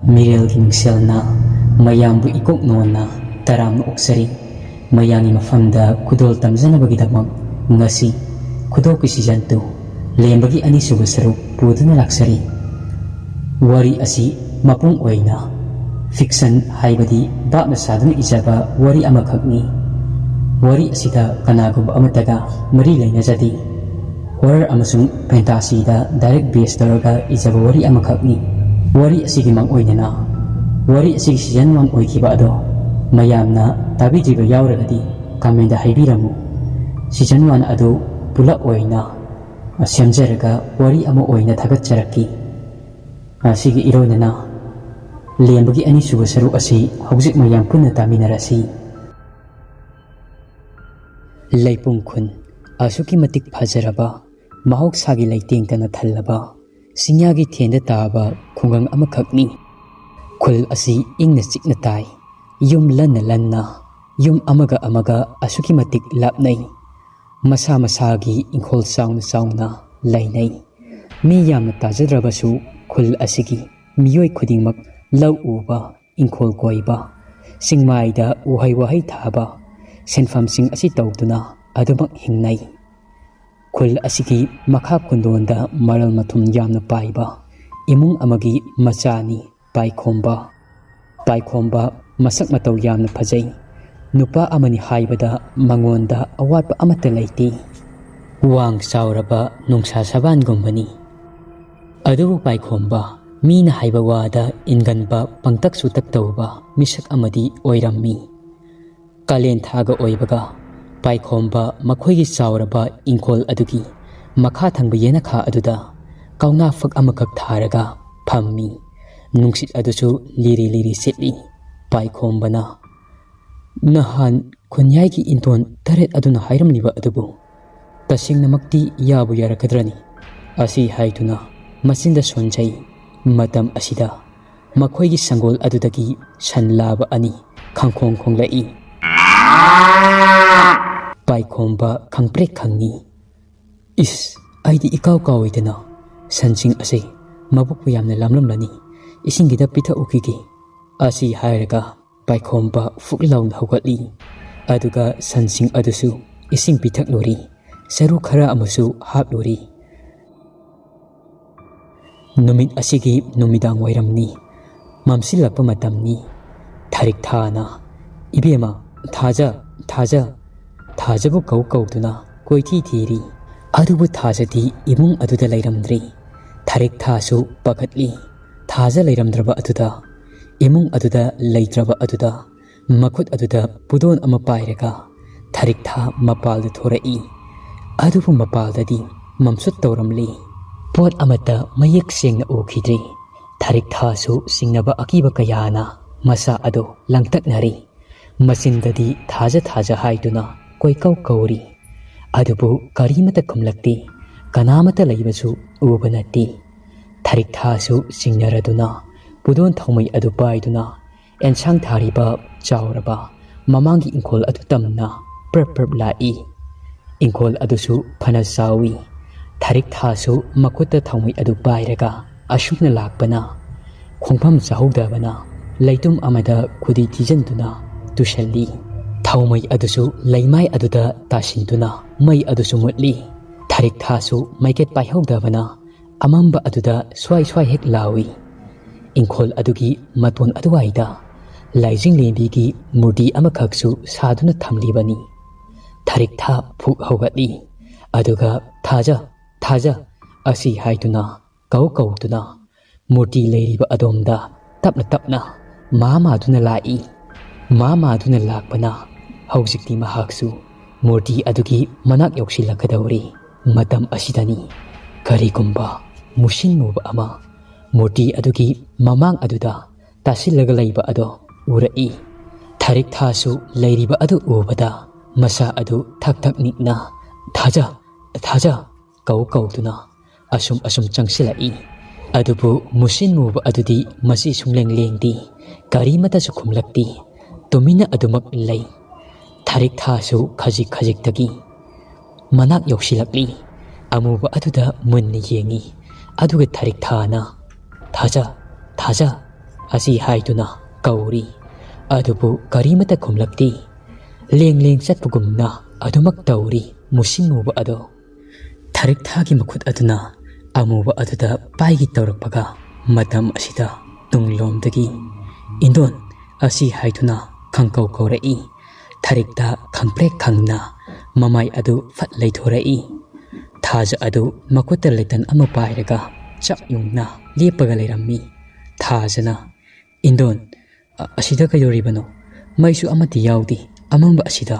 ꯃꯤꯔꯦꯜꯒꯤ ꯅꯨꯡꯁꯦꯜꯅ ꯃꯌꯥꯝꯕꯨ ꯏꯀꯣꯛ ꯅꯣꯟꯅ ꯇꯔꯥꯝꯅ ꯑꯣꯛꯆꯔꯤ꯫ ꯃꯌꯥꯝꯒꯤ ꯃꯐꯝꯗ ꯈꯨꯗꯣꯜ ꯇꯝꯖꯅꯕꯒꯤꯗꯃꯛ ꯉꯁꯤ ꯈꯨꯗꯣꯜꯄꯤ ꯁꯤꯖꯟ 2 ꯂꯦꯝꯕꯒꯤ ꯑꯅꯤꯁꯨꯕ ꯁꯔꯨꯛ ꯄꯨꯗꯨꯅ ꯂꯥꯛꯆꯔꯤ꯫ ꯋꯥꯔꯤ ꯑꯁꯤ ꯃꯄꯨꯡ ꯑꯣꯏꯅ ꯐꯤꯛꯁꯟ ꯍꯥꯏꯕꯗꯤ ꯚꯥꯞꯅ ꯁꯥꯗꯨꯅ ꯏꯖꯕ ꯋꯥꯔꯤ ꯑꯃꯈꯛꯅꯤ꯫ ꯋꯥꯔꯤ ꯑꯁꯤꯗ ꯀꯅꯥꯒꯨꯝꯕ ꯑꯃꯠꯇꯒ ꯃꯔꯤ ꯂꯩꯅꯖꯗꯦ꯫ ꯍꯣꯔꯔ ꯑꯃꯁꯨꯡ ꯐꯦꯟꯇꯥꯁꯤꯗ ꯗꯥꯏꯔꯦꯛ ꯕꯦꯁ ꯇꯧꯔꯒ ꯏꯖꯕ ꯋꯥꯔꯤ ꯑꯃꯈꯛꯅꯤ꯫ ꯋꯥꯔꯤ ꯑꯁꯤꯒꯤ ꯃꯥꯡꯑꯣꯏꯅꯅ ꯋꯥꯔꯤ ꯑꯁꯤꯒꯤ ꯁꯤꯖꯟ 1 ꯑꯣꯏꯈꯤꯕ ꯑꯗꯣ ꯃꯌꯥꯝꯅ ꯇꯥꯕꯤꯗ꯭ꯔꯤꯕ ꯌꯥꯎꯔꯒꯗꯤ ꯀꯃꯦꯟꯗ ꯍꯥꯏꯕꯤꯔꯝꯃꯨ꯫ ꯁꯤꯖꯟ 1 ꯑꯗꯨ ꯄꯨꯂꯞ ꯑꯣꯏꯅ ꯁꯦꯝꯖꯔꯒ ꯋꯥꯔꯤ ꯑꯃ ꯑꯣꯏꯅ ꯊꯥꯒꯠꯆꯔꯛꯈꯤ꯫ ꯑꯁꯤꯒꯤ ꯏꯔꯣꯏꯅꯅ ꯂꯦꯝꯕꯒꯤ ꯑꯅꯤꯁꯨꯕ ꯁꯔꯨꯛ ꯑꯁꯤ ꯍꯧꯖꯤꯛ ꯃꯌꯥꯝ ꯄꯨꯟꯅ ꯇꯥꯃꯤꯟꯅꯔꯁꯤ꯫ ꯂꯩꯄꯨꯡ ꯈꯨꯟ ꯑꯁꯨꯛꯀꯤ ꯃꯇꯤꯛ ꯐꯖꯔꯕ ꯃꯍꯧꯁꯥꯒꯤ ꯂꯩꯇꯦꯡꯇꯅ ꯊꯜꯂꯕ ꯆꯤꯡꯌꯥꯒꯤ ꯊꯦꯟꯗ ꯇꯥꯕ ꯈꯨꯡꯒꯪ ꯑꯃꯈꯛꯅꯤ꯫ ꯈꯨꯜ ꯑꯁꯤ ꯏꯪꯅ ꯆꯤꯛꯅ ꯇꯥꯏ꯫ ꯌꯨꯝ ꯂꯟꯅ ꯂꯟꯅ, ꯌꯨꯝ ꯑꯃꯒ ꯑꯃꯒ ꯑꯁꯨꯛꯀꯤ ꯃꯇꯤꯛ ꯂꯥꯞꯅꯩ꯫ ꯃꯁꯥ ꯃꯁꯥꯒꯤ ꯏꯪꯈꯣꯜ ꯆꯥꯎꯅ ꯆꯥꯎꯅ ꯂꯩꯅꯩ꯫ ꯃꯤ ꯌꯥꯝꯅ ꯇꯥꯖꯗ꯭ꯔꯕꯁꯨ ꯈꯨꯜ ꯑꯁꯤꯒꯤ ꯃꯤꯑꯣꯏ ꯈꯨꯗꯤꯡꯃꯛ ꯂꯧ ꯎꯕ, ꯏꯪꯈꯣꯜ ꯀꯣꯏꯕ, ꯆꯤꯡꯃꯥꯏꯗ ꯎꯍꯩ ꯋꯥꯍꯩ ꯊꯥꯕ, ꯁꯤꯟꯐꯝꯁꯤꯡ ꯑꯁꯤ ꯇꯧꯗꯨꯅ ꯑꯗꯨꯃꯛ ꯍꯤꯡꯅꯩ꯫ ꯈꯨꯜ ꯑꯁꯤꯒꯤ ꯃꯈꯥ ꯀꯨꯟꯗꯣꯟꯗ ꯃꯔꯜ ꯃꯊꯨꯝ ꯌꯥꯝꯅ ꯄꯥꯏꯕ ꯏꯃꯨꯡ ꯑꯃꯒꯤ ꯃꯆꯥꯅꯤ ꯄꯥꯏꯈꯣꯝꯕ꯫ ꯄꯥꯏꯈꯣꯝꯕ ꯃꯁꯛ ꯃꯇꯧ ꯌꯥꯝꯅ ꯐꯖꯩ꯫ ꯅꯨꯄꯥ ꯑꯃꯅꯤ ꯍꯥꯏꯕꯗ ꯃꯉꯣꯟꯗ ꯑꯋꯥꯠꯄ ꯑꯃꯠꯇ ꯂꯩꯇꯦ꯫ ꯋꯥꯡ ꯆꯥꯎꯔꯕ ꯅꯨꯡꯁꯥ ꯁꯕꯥꯟꯒꯨꯝꯕꯅꯤ꯫ ꯑꯗꯨꯕꯨ ꯄꯥꯏꯈꯣꯝꯕ ꯃꯤꯅ ꯍꯥꯏꯕ ꯋꯥꯗ ꯏꯟꯒꯟꯕ, ꯄꯪꯇꯛ ꯁꯨꯇꯛ ꯇꯧꯕ ꯃꯤꯁꯛ ꯑꯃꯗꯤ ꯑꯣꯏꯔꯝꯃꯤ꯫ ꯀꯥꯂꯦꯟ ꯊꯥꯒ ꯑꯣꯏꯕꯒ ꯄꯥꯏꯈꯣꯝꯕ ꯃꯈꯣꯏꯒꯤ ꯆꯥꯎꯔꯕ ꯏꯪꯈꯣꯜ ꯑꯗꯨꯒꯤ ꯃꯈꯥ ꯊꯪꯕ ꯌꯦꯅꯈꯥ ꯑꯗꯨꯗ ꯀꯧꯅꯥ ꯐꯛ ꯑꯃꯈꯛ ꯊꯥꯔꯒ ꯐꯝꯃꯤ꯫ ꯅꯨꯡꯁꯤꯠ ꯑꯗꯨꯁꯨ ꯂꯤꯔꯤ ꯂꯤꯔꯤ ꯁꯤꯠꯂꯤ꯫ ꯄꯥꯏꯈꯣꯝꯕꯅ ꯅꯍꯥꯟ ꯈꯨꯟꯌꯥꯏꯒꯤ ꯏꯟꯊꯣꯟ 8 ꯑꯗꯨꯅ ꯍꯥꯏꯔꯝꯂꯤꯕ ꯑꯗꯨꯕꯨ ꯇꯁꯦꯡꯅꯃꯛꯇꯤ ꯌꯥꯕꯨ ꯌꯥꯔꯛꯀꯗ꯭ꯔꯅꯤ ꯑꯁꯤ ꯍꯥꯏꯗꯨꯅ ꯃꯆꯤꯟꯗ ꯁꯣꯟꯖꯩ꯫ ꯃꯇꯝ ꯑꯁꯤꯗ ꯃꯈꯣꯏꯒꯤ ꯁꯪꯒꯣꯜ ꯑꯗꯨꯗꯒꯤ ꯁꯟ ꯂꯥꯕ 2 ꯈꯪꯈꯣꯡ ꯈꯣꯡꯂꯛꯏ꯫ ꯄꯥꯏꯈꯣꯝꯕ ꯈꯪꯄ꯭ꯔꯦꯛ ꯈꯪꯉꯤ꯫ ꯏꯁ, ꯑꯩꯗꯤ ꯏꯀꯥꯎ ꯀꯥꯎꯏꯗꯅ ꯁꯟꯁꯤꯡ ꯑꯁꯤ ꯃꯕꯨꯛꯄꯨ ꯌꯥꯝꯅ ꯂꯥꯝꯂꯝꯂꯅꯤ, ꯏꯁꯤꯡꯒꯤꯗ ꯄꯤꯊꯛꯎꯈꯤꯒꯦ꯫ ꯑꯁꯤ ꯍꯥꯏꯔꯒ ꯄꯥꯏꯈꯣꯝꯕ ꯐꯨꯛ ꯂꯥꯎꯅ ꯍꯧꯒꯠꯂꯤ꯫ ꯑꯗꯨꯒ ꯁꯟꯁꯤꯡ ꯑꯗꯨꯁꯨ ꯏꯁꯤꯡ ꯄꯤꯊꯛꯂꯨꯔꯤ, ꯆꯔꯨ ꯈꯔ ꯑꯃꯁꯨ ꯍꯥꯞꯂꯨꯔꯤ꯫ ꯅꯨꯃꯤꯠ ꯑꯁꯤꯒꯤ ꯅꯨꯃꯤꯗꯥꯡ ꯋꯥꯏꯔꯝꯅꯤ꯫ ꯃꯝꯁꯤꯜꯂꯛꯄ ꯃꯇꯝꯅꯤ꯫ ꯊꯥꯔꯤꯛ ꯊꯥꯅ "ꯏꯕꯦꯝꯃ, ꯊꯥꯖ, ꯊꯥꯖ" ꯊꯥꯖꯕꯨ ꯀꯧꯗꯨꯅ ꯀꯣꯏꯊꯤ ꯊꯤꯔꯤ꯫ ꯑꯗꯨꯕꯨ ꯊꯥꯖꯗꯤ ꯏꯃꯨꯡ ꯑꯗꯨꯗ ꯂꯩꯔꯝꯗ꯭ꯔꯤ꯫ ꯊꯥꯔꯤꯛ ꯊꯥꯁꯨ ꯄꯥꯈꯠꯂꯤ꯫ ꯊꯥꯖ ꯂꯩꯔꯝꯗ꯭ꯔꯕ ꯑꯗꯨꯗ, ꯏꯃꯨꯡ ꯑꯗꯨꯗ ꯂꯩꯇ꯭ꯔꯕ ꯑꯗꯨꯗ ꯃꯈꯨꯠ ꯑꯗꯨꯗ ꯄꯨꯗꯣꯟ ꯑꯃ ꯄꯥꯏꯔꯒ ꯊꯥꯔꯤꯛ ꯊꯥ ꯃꯄꯥꯜꯗ ꯊꯣꯔꯛꯏ꯫ ꯑꯗꯨꯕꯨ ꯃꯄꯥꯜꯗꯗꯤ ꯃꯝꯁꯨꯠ ꯇꯧꯔꯝꯂꯤ꯫ ꯄꯣꯠ ꯑꯃꯠꯇ ꯃꯌꯦꯛ ꯁꯦꯡꯅ ꯎꯈꯤꯗ꯭ꯔꯤ꯫ ꯊꯥꯔꯤꯛ ꯊꯥꯁꯨ ꯆꯤꯡꯅꯕ ꯑꯀꯤꯕ ꯀꯌꯥꯅ ꯃꯁꯥ ꯑꯗꯨ ꯂꯥꯡꯇꯛꯅꯔꯤ꯫ ꯃꯆꯤꯟꯗꯗꯤ ꯊꯥꯖ ꯊꯥꯖ ꯍꯥꯏꯗꯨꯅ ꯀꯣꯏꯀꯧ ꯀꯧꯔꯤ꯫ ꯑꯗꯨꯕꯨ ꯀꯔꯤꯃꯠꯇ ꯈꯨꯝꯂꯛꯇꯦ꯫ ꯀꯅꯥꯃꯠꯇ ꯂꯩꯕꯁꯨ ꯎꯕ ꯅꯠꯇꯦ꯫ ꯊꯥꯔꯤꯛ ꯊꯥꯁꯨ ꯆꯤꯡꯅꯔꯗꯨꯅ ꯄꯨꯗꯣꯟ ꯊꯥꯎꯃꯩ ꯑꯗꯨ ꯄꯥꯏꯗꯨꯅ ꯑꯦꯟꯁꯥꯡ ꯊꯥꯔꯤꯕ ꯆꯥꯎꯔꯕ ꯃꯃꯥꯡꯒꯤ ꯏꯪꯈꯣꯜ ꯑꯗꯨ ꯇꯝꯅ ꯄ꯭ꯔꯞ ꯄ꯭ꯔꯞ ꯂꯥꯛꯏ꯫ ꯏꯪꯈꯣꯜ ꯑꯗꯨꯁꯨ ꯐꯅ ꯆꯥꯎꯏ꯫ ꯊꯥꯔꯤꯛ ꯊꯥꯁꯨ ꯃꯈꯨꯠꯇ ꯊꯥꯎꯃꯩ ꯑꯗꯨ ꯄꯥꯏꯔꯒ ꯑꯁꯨꯝꯅ ꯂꯥꯛꯄꯅ ꯈꯣꯡꯐꯝ ꯆꯥꯍꯧꯗꯕꯅ ꯂꯩꯇꯨꯝ ꯑꯃꯗ ꯈꯨꯗꯤ ꯊꯤꯖꯤꯟꯗꯨꯅ ꯇꯨꯁꯜꯂꯤ꯫ ꯊꯥꯎꯃꯩ ꯑꯗꯨꯁꯨ ꯂꯩꯃꯥꯏ ꯑꯗꯨꯗ ꯇꯥꯁꯤꯟꯗꯨꯅ ꯃꯩ ꯑꯗꯨꯁꯨ ꯃꯨꯠꯂꯤ꯫ ꯊꯥꯔꯤꯛ ꯊꯥꯁꯨ ꯃꯩꯀꯦꯠ ꯄꯥꯏꯍꯧꯗꯕꯅ ꯑꯃꯝꯕ ꯑꯗꯨꯗ ꯁ꯭ꯋꯥꯏ ꯁ꯭ꯋꯥꯏ ꯍꯦꯛ ꯂꯥꯎꯏ꯫ ꯏꯪꯈꯣꯜ ꯑꯗꯨꯒꯤ ꯃꯇꯣꯟ ꯑꯗꯨꯋꯥꯏꯗ ꯂꯥꯏꯖꯤꯡꯂꯦꯝꯕꯤꯒꯤ ꯃꯨꯔꯇꯤ ꯑꯃꯈꯛꯁꯨ ꯁꯥꯗꯨꯅ ꯊꯝꯂꯤꯕꯅꯤ꯫ ꯊꯥꯔꯤꯛ ꯊꯥ ꯐꯨꯛ ꯍꯧꯒꯠꯂꯤ꯫ ꯑꯗꯨꯒ "ꯊꯥꯖ, ꯊꯥꯖ" ꯑꯁꯤ ꯍꯥꯏꯗꯨꯅ ꯀꯧꯗꯨꯅ ꯃꯨꯔꯇꯤ ꯂꯩꯔꯤꯕ ꯑꯗꯣꯝꯗ ꯇꯞꯅ ꯇꯞꯅ ꯃꯥꯗꯨꯅ ꯂꯥꯛꯏ꯫ ꯃꯥꯗꯨꯅ ꯂꯥꯛꯄꯅ ꯍꯧꯖꯤꯛꯇꯤ ꯃꯍꯥꯛꯁꯨ ꯃꯨꯔꯇꯤ ꯑꯗꯨꯒꯤ ꯃꯅꯥꯛ ꯌꯧꯁꯤꯜꯂꯛꯀꯗꯧꯔꯤ꯫ ꯃꯇꯝ ꯑꯁꯤꯗꯅꯤ ꯀꯔꯤꯒꯨꯝꯕ ꯃꯨꯁꯤꯟ ꯃꯨꯕ ꯑꯃ ꯃꯨꯔꯇꯤ ꯑꯗꯨꯒꯤ ꯃꯃꯥꯡ ꯑꯗꯨꯗ ꯇꯥꯁꯤꯜꯂꯒ ꯂꯩꯕ ꯑꯗꯣ ꯎꯔꯛꯏ꯫ ꯊꯥꯔꯤꯛ ꯊꯥꯁꯨ ꯂꯩꯔꯤꯕ ꯑꯗꯨ ꯎꯕꯗ ꯃꯁꯥ ꯑꯗꯨ ꯊꯛ ꯊꯛ ꯅꯤꯛꯅ "ꯊꯥꯖ, ꯊꯥꯖ" ꯀꯧꯗꯨꯅ ꯑꯁꯨꯝ ꯆꯪꯁꯤꯜꯂꯛꯏ꯫ ꯑꯗꯨꯕꯨ ꯃꯨꯁꯤꯟ ꯃꯨꯕ ꯑꯗꯨꯗꯤ ꯃꯁꯤ ꯁꯨꯡꯂꯦꯡ ꯂꯦꯡꯗꯦ꯫ ꯀꯔꯤꯃꯠꯇꯁꯨ ꯈꯨꯝꯂꯛꯇꯦ꯫ ꯇꯨꯃꯤꯟꯅ ꯑꯗꯨꯃꯛ ꯂꯩ꯫ ꯊꯥꯔꯤꯛ ꯊꯥꯁꯨ ꯈꯖꯤꯛ ꯈꯖꯤꯛꯇꯒꯤ ꯃꯅꯥꯛ ꯌꯧꯁꯤꯜꯂꯛꯂꯤ꯫ ꯑꯃꯨꯕ ꯑꯗꯨꯗ ꯃꯨꯟꯅ ꯌꯦꯡꯉꯤ꯫ ꯑꯗꯨꯒ ꯊꯥꯔꯤꯛ ꯊꯥꯅ "ꯊꯥꯖ, ꯊꯥꯖ" ꯑꯁꯤ ꯍꯥꯏꯗꯨꯅ ꯀꯧꯔꯤ ꯑꯗꯨꯕꯨ ꯀꯔꯤꯃꯇ ꯈꯨꯝꯂꯛꯇꯦ ꯂꯦꯡ ꯂꯦꯡ ꯆꯠꯄꯒꯨꯝꯅ ꯑꯗꯨꯃꯛ ꯇꯧꯔꯤ ꯃꯨꯁꯤꯟꯃꯨꯕ ꯑꯗꯣ ꯊꯥꯔꯤꯛ ꯊꯥꯒꯤ ꯃꯈꯨꯠ ꯑꯗꯨꯅ ꯑꯃꯨꯕ ꯑꯗꯨꯗ ꯄꯥꯏꯒꯤ ꯇꯧꯔꯛꯄꯒ ꯃꯇꯝ ꯑꯁꯤꯗ ꯇꯨꯡꯂꯣꯝꯗꯒꯤ ꯏꯟꯗꯣꯟ ꯑꯁꯤ ꯍꯥꯏꯗꯨꯅ ꯈꯪꯀꯧ ꯀꯧꯔꯛꯏ ꯊꯥꯔꯤꯛꯇ ꯈꯪꯄ꯭ꯔꯦꯛ ꯈꯪꯅ ꯃꯃꯥꯏ ꯑꯗꯨ ꯐꯠ ꯂꯩꯊꯣꯔꯛꯏ ꯊꯥꯖ ꯑꯗꯨ ꯃꯈꯨꯠꯇ ꯂꯩꯇꯟ ꯑꯃ ꯄꯥꯏꯔꯒ ꯆꯞ ꯌꯨꯡꯅ ꯂꯦꯞꯄꯒ ꯂꯩꯔꯝꯃꯤ ꯊꯥꯖꯅ ꯏꯟꯗꯣꯟ ꯑꯁꯤꯗ ꯀꯩꯗꯧꯔꯤꯕꯅꯣ ꯃꯩꯁꯨ ꯑꯃꯠꯇ ꯌꯥꯎꯗꯦ ꯑꯃꯝꯕ ꯑꯁꯤꯗ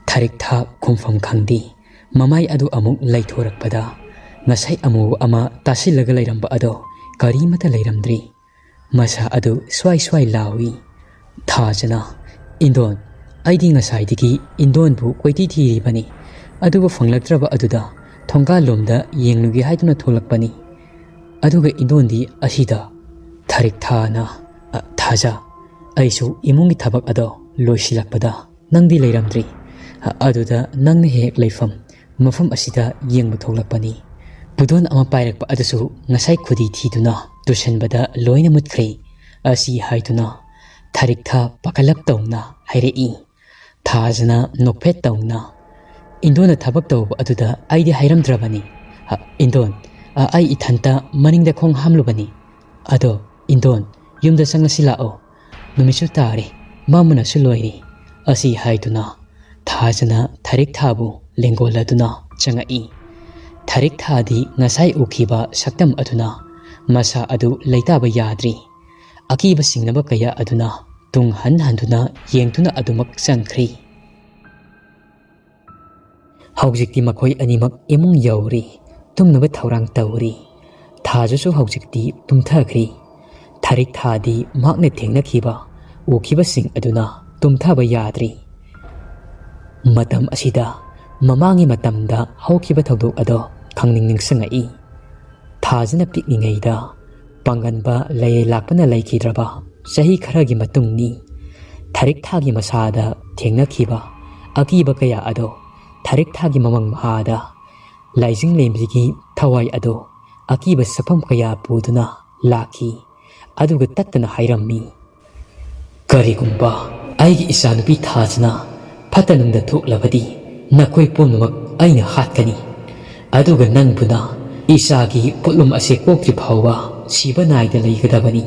ꯊꯥꯔꯤꯛ ꯊꯥ ꯈꯨꯝꯐꯝ ꯈꯪꯗꯦ ꯃꯃꯥꯏ ꯑꯗꯨ ꯑꯃꯨꯛ ꯂꯩꯊꯣꯔꯛꯄꯗ ꯉꯁꯥꯏ ꯑꯃꯨꯕ ꯑꯃ ꯇꯥꯁꯤꯜꯂꯒ ꯂꯩꯔꯝꯕ ꯑꯗꯣ ꯀꯔꯤꯃꯇ ꯂꯩꯔꯝꯗ꯭ꯔꯤ ꯃꯁꯥ ꯑꯗꯨ ꯁ꯭ꯋꯥꯏ ꯁ꯭ꯋꯥꯏ ꯂꯥꯎꯏ ꯊꯥꯖꯅ ꯏꯟꯗꯣꯟ ꯑꯩꯗꯤ ꯉꯁꯥꯏꯗꯒꯤ ꯏꯟꯗꯣꯟꯕꯨ ꯀꯣꯏꯊꯤ ꯊꯤꯔꯤꯕꯅꯤ ꯑꯗꯨꯕꯨ ꯐꯪꯂꯛꯇ꯭ꯔꯕ ꯑꯗꯨꯗ ꯊꯣꯡꯒꯥꯜꯂꯣꯝꯗ ꯌꯦꯡꯂꯨꯒꯦ ꯍꯥꯏꯗꯨꯅ ꯊꯣꯛꯂꯛꯄꯅꯤ ꯑꯗꯨꯒ ꯏꯟꯗꯣꯟꯗꯤ ꯑꯁꯤꯗ ꯊꯥꯔꯤꯛ ꯊꯥꯅ ꯊꯥꯖ ꯑꯩꯁꯨ ꯏꯃꯨꯡꯒꯤ ꯊꯕꯛ ꯑꯗꯣ ꯂꯣꯏꯁꯤꯜꯂꯛꯄꯗ ꯅꯪꯗꯤ ꯂꯩꯔꯝꯗ꯭ꯔꯤ ꯑꯗꯨꯗ ꯅꯪꯅ ꯍꯦꯛ ꯂꯩꯐꯝ ꯃꯐꯝ ꯑꯁꯤꯗ ꯌꯦꯡꯕ ꯊꯣꯛꯂꯛꯄꯅꯤ ꯄꯨꯗꯣꯟ ꯑꯃ ꯄꯥꯏꯔꯛꯄ ꯑꯗꯨꯁꯨ ꯉꯁꯥꯏ ꯈꯨꯗꯤ ꯊꯤꯗꯨꯅ ꯇꯨꯁꯟꯕꯗ ꯂꯣꯏꯅ ꯃꯨꯠꯈ꯭ꯔꯦ ꯑꯁꯤ ꯍꯥꯏꯗꯨꯅ ꯊꯥꯔꯤꯛ ꯊꯥ ꯄꯥꯈꯠꯂꯞ ꯇꯧꯅ ꯍꯥꯏꯔꯛꯏ ꯊꯥꯖꯅ ꯅꯣꯛꯐꯦꯠ ꯇꯧꯅ ꯏꯟꯗꯣꯟꯅ ꯊꯕꯛ ꯇꯧꯕ ꯑꯗꯨꯗ ꯑꯩꯗꯤ ꯍꯥꯏꯔꯝꯗ꯭ꯔꯕꯅꯤ ꯏꯟꯗꯣꯟ ꯑꯩ ꯏꯊꯟꯇ ꯃꯅꯤꯡꯗ ꯈꯣꯡ ꯍꯥꯝꯂꯨꯕꯅꯤ ꯑꯗꯣ ꯏꯟꯗꯣꯟ ꯌꯨꯝꯗ ꯆꯪꯂꯁꯤ ꯂꯥꯛꯑꯣ ꯅꯨꯃꯤꯠꯁꯨ ꯇꯥꯔꯦ ꯃꯝꯕꯅꯁꯨ ꯂꯣꯏꯔꯦ ꯑꯁꯤ ꯍꯥꯏꯗꯨꯅ ꯊꯥꯖꯅ ꯊꯥꯔꯤꯛ ꯊꯥꯕꯨ ꯂꯦꯡꯒꯣꯜꯂꯗꯨꯅ ꯆꯪꯉꯛꯏ ꯊꯥꯔꯤꯛ ꯊꯥꯗꯤ ꯉꯁꯥꯏ ꯎꯈꯤꯕ ꯁꯛꯇꯝ ꯑꯗꯨꯅ ꯃꯁꯥ ꯑꯗꯨ ꯂꯩꯇꯥꯕ ꯌꯥꯗ꯭ꯔꯤ ꯑꯀꯤꯕ ꯁꯤꯡꯅꯕ ꯀꯌꯥ ꯑꯗꯨꯅ ꯇꯨꯡ ꯍꯟꯗꯨꯅ ꯌꯦꯡꯗꯨꯅ ꯑꯗꯨꯃꯛ ꯆꯪꯈ꯭ꯔꯤ ꯍꯧꯖꯤꯛꯇꯤ ꯃꯈꯣꯏ ꯑꯅꯤꯃꯛ ꯏꯃꯨꯡ ꯌꯧꯔꯤ ꯇꯨꯝꯅꯕ ꯊꯧꯔꯥꯡ ꯇꯧꯔꯤ ꯊꯥꯖꯁꯨ ꯍꯧꯖꯤꯛꯇꯤ ꯇꯨꯝꯊꯈ꯭ꯔꯤ ꯊꯥꯔꯤꯛ ꯊꯥꯗꯤ ꯃꯍꯥꯛꯅ ꯊꯦꯡꯅꯈꯤꯕ ꯎꯈꯤꯕꯁꯤꯡ ꯑꯗꯨꯅ ꯇꯨꯝꯊꯕ ꯌꯥꯗ꯭ꯔꯤ ꯃꯇꯝ ꯑꯁꯤꯗ ꯃꯃꯥꯡꯒꯤ ꯃꯇꯝꯗ ꯍꯧꯈꯤꯕ ꯊꯧꯗꯣꯛ ꯑꯗꯣ ꯈꯪꯅꯤꯡ ꯅꯤꯡꯁꯤꯡꯉꯛꯏ ꯊꯥꯖꯅ ꯄꯤꯛꯂꯤꯉꯩꯗ ꯄꯥꯡꯒꯟꯕ ꯂꯩ ꯂꯥꯛꯄꯅ ꯂꯩꯈꯤꯗ꯭ꯔꯕ ꯆꯍꯤ ꯈꯔꯒꯤ ꯃꯇꯨꯡꯅꯤ ꯊꯥꯔꯤꯛ ꯊꯥꯒꯤ ꯃꯁꯥꯗ ꯊꯦꯡꯅꯈꯤꯕ ꯑꯀꯤꯕ ꯀꯌꯥ ꯑꯗꯣ ꯊꯥꯔꯤꯛ ꯊꯥꯒꯤ ꯃꯃꯪ ꯃꯍꯥꯗ ꯂꯥꯏꯖꯤꯡꯂꯦꯝꯕꯤꯒꯤ ꯊꯋꯥꯏ ꯑꯗꯣ ꯑꯀꯤꯕ ꯁꯛꯐꯝ ꯀꯌꯥ ꯄꯨꯗꯨꯅ ꯂꯥꯛꯈꯤ ꯑꯗꯨꯒ ꯇꯠꯇꯅ ꯍꯥꯏꯔꯝꯃꯤ ꯀꯔꯤꯒꯨꯝꯕ ꯑꯩꯒꯤ ꯏꯆꯥꯅꯨꯄꯤ ꯊꯥꯖꯅ ꯐꯠꯇ ꯅꯨꯡꯗ ꯊꯣꯛꯂꯕꯗꯤ ꯅꯈꯣꯏ ꯄꯨꯝꯅꯃꯛ ꯑꯩꯅ ꯍꯥꯠꯀꯅꯤ ꯑꯗꯨꯒ ꯅꯪꯕꯨꯅ ꯏꯆꯥꯒꯤ ꯄꯣꯠꯂꯨꯝ ꯑꯁꯤ ꯀꯣꯛꯇ꯭ꯔꯤ ꯐꯥꯎꯕ ꯁꯤꯕ ꯅꯥꯏꯗ ꯂꯩꯒꯗꯕꯅꯤ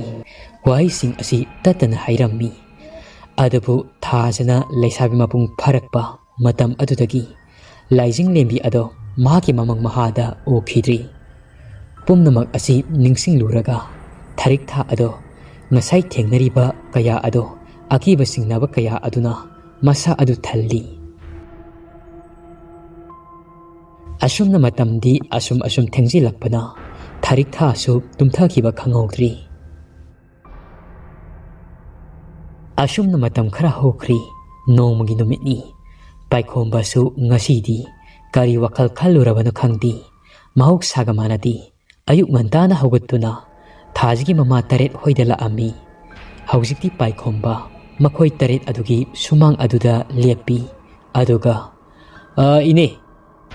ꯋꯥꯍꯩꯁꯤꯡ ꯑꯁꯤ ꯇꯠꯇꯅ ꯍꯥꯏꯔꯝꯃꯤ ꯑꯗꯨꯕꯨ ꯊꯥꯖꯅ ꯂꯩꯁꯥꯕꯤ ꯃꯄꯨꯡ ꯐꯥꯔꯛꯄ ꯃꯇꯝ ꯑꯗꯨꯗꯒꯤ ꯂꯥꯏꯖꯤꯡꯂꯦꯝꯕꯤ ꯑꯗꯣ ꯃꯍꯥꯛꯀꯤ ꯃꯃꯪ ꯃꯍꯥꯗ ꯎꯈꯤꯗ꯭ꯔꯤ ꯄꯨꯝꯅꯃꯛ ꯑꯁꯤ ꯅꯤꯡꯁꯤꯡꯂꯨꯔꯒ ꯊꯥꯔꯤꯛ ꯊꯥ ꯑꯗꯣ ꯉꯁꯥꯏ ꯊꯦꯡꯅꯔꯤꯕ ꯀꯌꯥ ꯑꯗꯣ ꯑꯀꯤꯕ ꯁꯤꯡꯅꯕ ꯀꯌꯥ ꯑꯗꯨꯅ ꯃꯁꯥ ꯑꯗꯨ ꯊꯜꯂꯤ ꯑꯁꯨꯝꯅ ꯃꯇꯝꯗꯤ ꯑꯁꯨꯝ ꯊꯦꯡꯖꯤꯜꯂꯛꯄꯅ ꯊꯥꯔꯤꯛ ꯊꯥꯁꯨ ꯇꯨꯝꯊꯈꯤꯕ ꯈꯪꯍꯧꯗ꯭ꯔꯤ ꯑꯁꯨꯝꯅ ꯃꯇꯝ ꯈꯔ ꯍꯧꯈ꯭ꯔꯤ ꯅꯣꯡꯃꯒꯤ ꯅꯨꯃꯤꯠꯅꯤ ꯄꯥꯏꯈꯣꯝꯕꯁꯨ ꯉꯁꯤꯗꯤ ꯀꯔꯤ ꯋꯥꯈꯜ ꯈꯜꯂꯨꯔꯕꯅꯣ ꯈꯪꯗꯦ ꯃꯍꯧꯁꯥꯒ ꯃꯥꯟꯅꯗꯦ ꯑꯌꯨꯛ ꯉꯟꯇꯥꯅ ꯍꯧꯒꯠꯇꯨꯅ ꯊꯥꯖꯒꯤ ꯃꯃꯥ ꯇꯔꯦꯠ ꯍꯣꯏꯗ ꯂꯥꯛꯑꯝꯃꯤ ꯍꯧꯖꯤꯛꯇꯤ ꯄꯥꯏꯈꯣꯝꯕ ꯃꯈꯣꯏ ꯇꯔꯦꯠ ꯑꯗꯨꯒꯤ ꯁꯨꯃꯥꯡ ꯑꯗꯨꯗ ꯂꯦꯞꯄꯤ ꯑꯗꯨꯒ ꯏꯅꯦ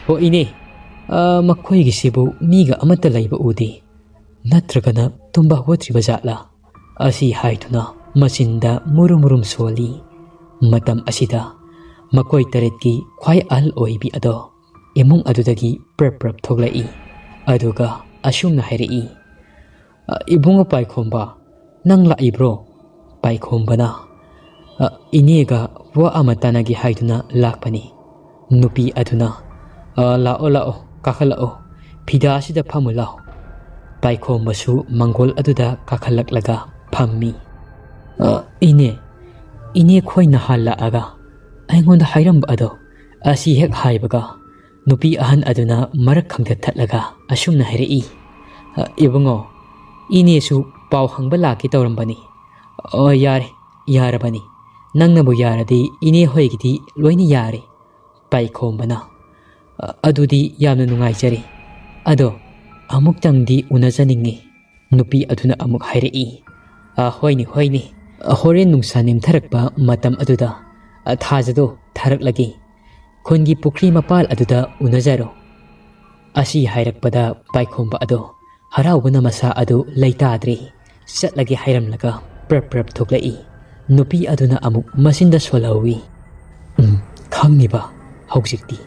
ꯍꯣ ꯏꯅꯦ ꯃꯈꯣꯏꯒꯤꯁꯤꯕꯨ ꯃꯤꯒ ꯑꯃꯠꯇ ꯂꯩꯕ ꯎꯗꯦ ꯅꯠꯇ꯭ꯔꯒꯅ ꯇꯨꯝꯕ ꯍꯧꯒꯠꯇ꯭ꯔꯤꯕ ꯖꯥꯠꯂꯥ ꯑꯁꯤ ꯍꯥꯏꯗꯨꯅ ꯃꯆꯤꯟꯗ ꯃꯨꯔꯨꯝ ꯃꯨꯔꯨꯝ ꯁꯣꯜꯂꯤ ꯃꯇꯝ ꯑꯁꯤꯗ ꯃꯈꯣꯏ ꯇꯔꯦꯠꯀꯤ ꯈ꯭ꯋꯥꯏ ꯑꯍꯜ ꯑꯣꯏꯕꯤ ꯑꯗꯣ ꯏꯃꯨꯡ ꯑꯗꯨꯗꯒꯤ ꯄ꯭ꯔꯞ ꯄ꯭ꯔꯞ ꯊꯣꯛꯂꯛꯏ ꯑꯗꯨꯒ ꯑꯁꯨꯝꯅ ꯍꯥꯏꯔꯛꯏ ꯏꯕꯨꯡꯉꯣ ꯄꯥꯏꯈꯣꯝꯕ ꯅꯪ ꯂꯥꯛꯏꯕ꯭ꯔꯣ ꯄꯥꯏꯈꯣꯝꯕꯅ ꯏꯅꯦꯒ ꯋꯥ ꯑꯃ ꯇꯥꯟꯅꯒꯦ ꯍꯥꯏꯗꯨꯅ ꯂꯥꯛꯄꯅꯤ ꯅꯨꯄꯤ ꯑꯗꯨꯅ ꯂꯥꯛꯑꯣ ꯀꯥꯈꯠꯂꯛꯑꯣ ꯐꯤꯗꯥꯁꯤꯗ ꯐꯝꯃꯨ ꯂꯥꯎ ꯄꯥꯏꯈꯣꯝꯕꯁꯨ ꯃꯪꯒꯣꯜ ꯑꯗꯨꯗ ꯀꯥꯈꯠꯂꯛꯂꯒ ꯐꯝꯃꯤ ꯏꯅꯦ ꯈꯣꯏ ꯅꯍꯥꯟ ꯂꯥꯛꯑꯒ ꯑꯩꯉꯣꯟꯗ ꯍꯥꯏꯔꯝꯕ ꯑꯗꯣ ꯑꯁꯤ ꯍꯦꯛ ꯍꯥꯏꯕꯒ ꯅꯨꯄꯤ ꯑꯍꯟ ꯑꯗꯨꯅ ꯃꯔꯛ ꯈꯪꯗ ꯊꯠꯂꯒ ꯑꯁꯨꯝꯅ ꯍꯥꯏꯔꯛꯏ ꯏꯕꯨꯡꯉꯣ ꯏꯅꯦꯁꯨ ꯄꯥꯎ ꯍꯪꯕ ꯂꯥꯛꯀꯦ ꯇꯧꯔꯝꯕꯅꯤ ꯌꯥꯔꯕꯅꯤ ꯅꯪꯅꯕꯨ ꯌꯥꯔꯗꯤ ꯏꯅꯦ ꯍꯣꯏꯒꯤꯗꯤ ꯂꯣꯏꯅ ꯌꯥꯔꯦ ꯄꯥꯏꯈꯣꯝꯕꯅ ꯑꯗꯨꯗꯤ ꯌꯥꯝꯅ ꯅꯨꯡꯉꯥꯏꯖꯔꯦ ꯑꯗꯣ ꯑꯃꯨꯛꯇꯪꯗꯤ ꯎꯅꯖꯅꯤꯡꯉꯤ ꯅꯨꯄꯤ ꯑꯗꯨꯅ ꯑꯃꯨꯛ ꯍꯥꯏꯔꯛꯏ ꯍꯣꯏꯅꯦ ꯍꯣꯔꯦꯟ ꯅꯨꯡꯁꯥ ꯅꯦꯝꯊꯔꯛꯄ ꯃꯇꯝ ꯑꯗꯨꯗ ꯊꯥꯖꯗꯣ ꯊꯥꯔꯛꯂꯒꯦ ꯈꯨꯟꯒꯤ ꯄꯨꯈ꯭ꯔꯤ ꯃꯄꯥꯜ ꯑꯗꯨꯗ ꯎꯅꯖꯔꯣ ꯑꯁꯤ ꯍꯥꯏꯔꯛꯄꯗ ꯄꯥꯏꯈꯣꯝꯕ ꯑꯗꯣ ꯍꯔꯥꯎꯕꯅ ꯃꯁꯥ ꯑꯗꯨ ꯂꯩꯇꯥꯗ꯭ꯔꯤ ꯆꯠꯂꯒꯦ ꯍꯥꯏꯔꯝꯂꯒ ꯄ꯭ꯔꯞ ꯄ꯭ꯔꯞ ꯊꯣꯛꯂꯛꯏ꯫ ꯅꯨꯄꯤ ꯑꯗꯨꯅ ꯑꯃꯨꯛ ꯃꯆꯤꯟꯗ ꯁꯣꯜꯍꯧꯏ꯫ ꯈꯪꯅꯤꯕ, ꯍꯧꯖꯤꯛꯇꯤ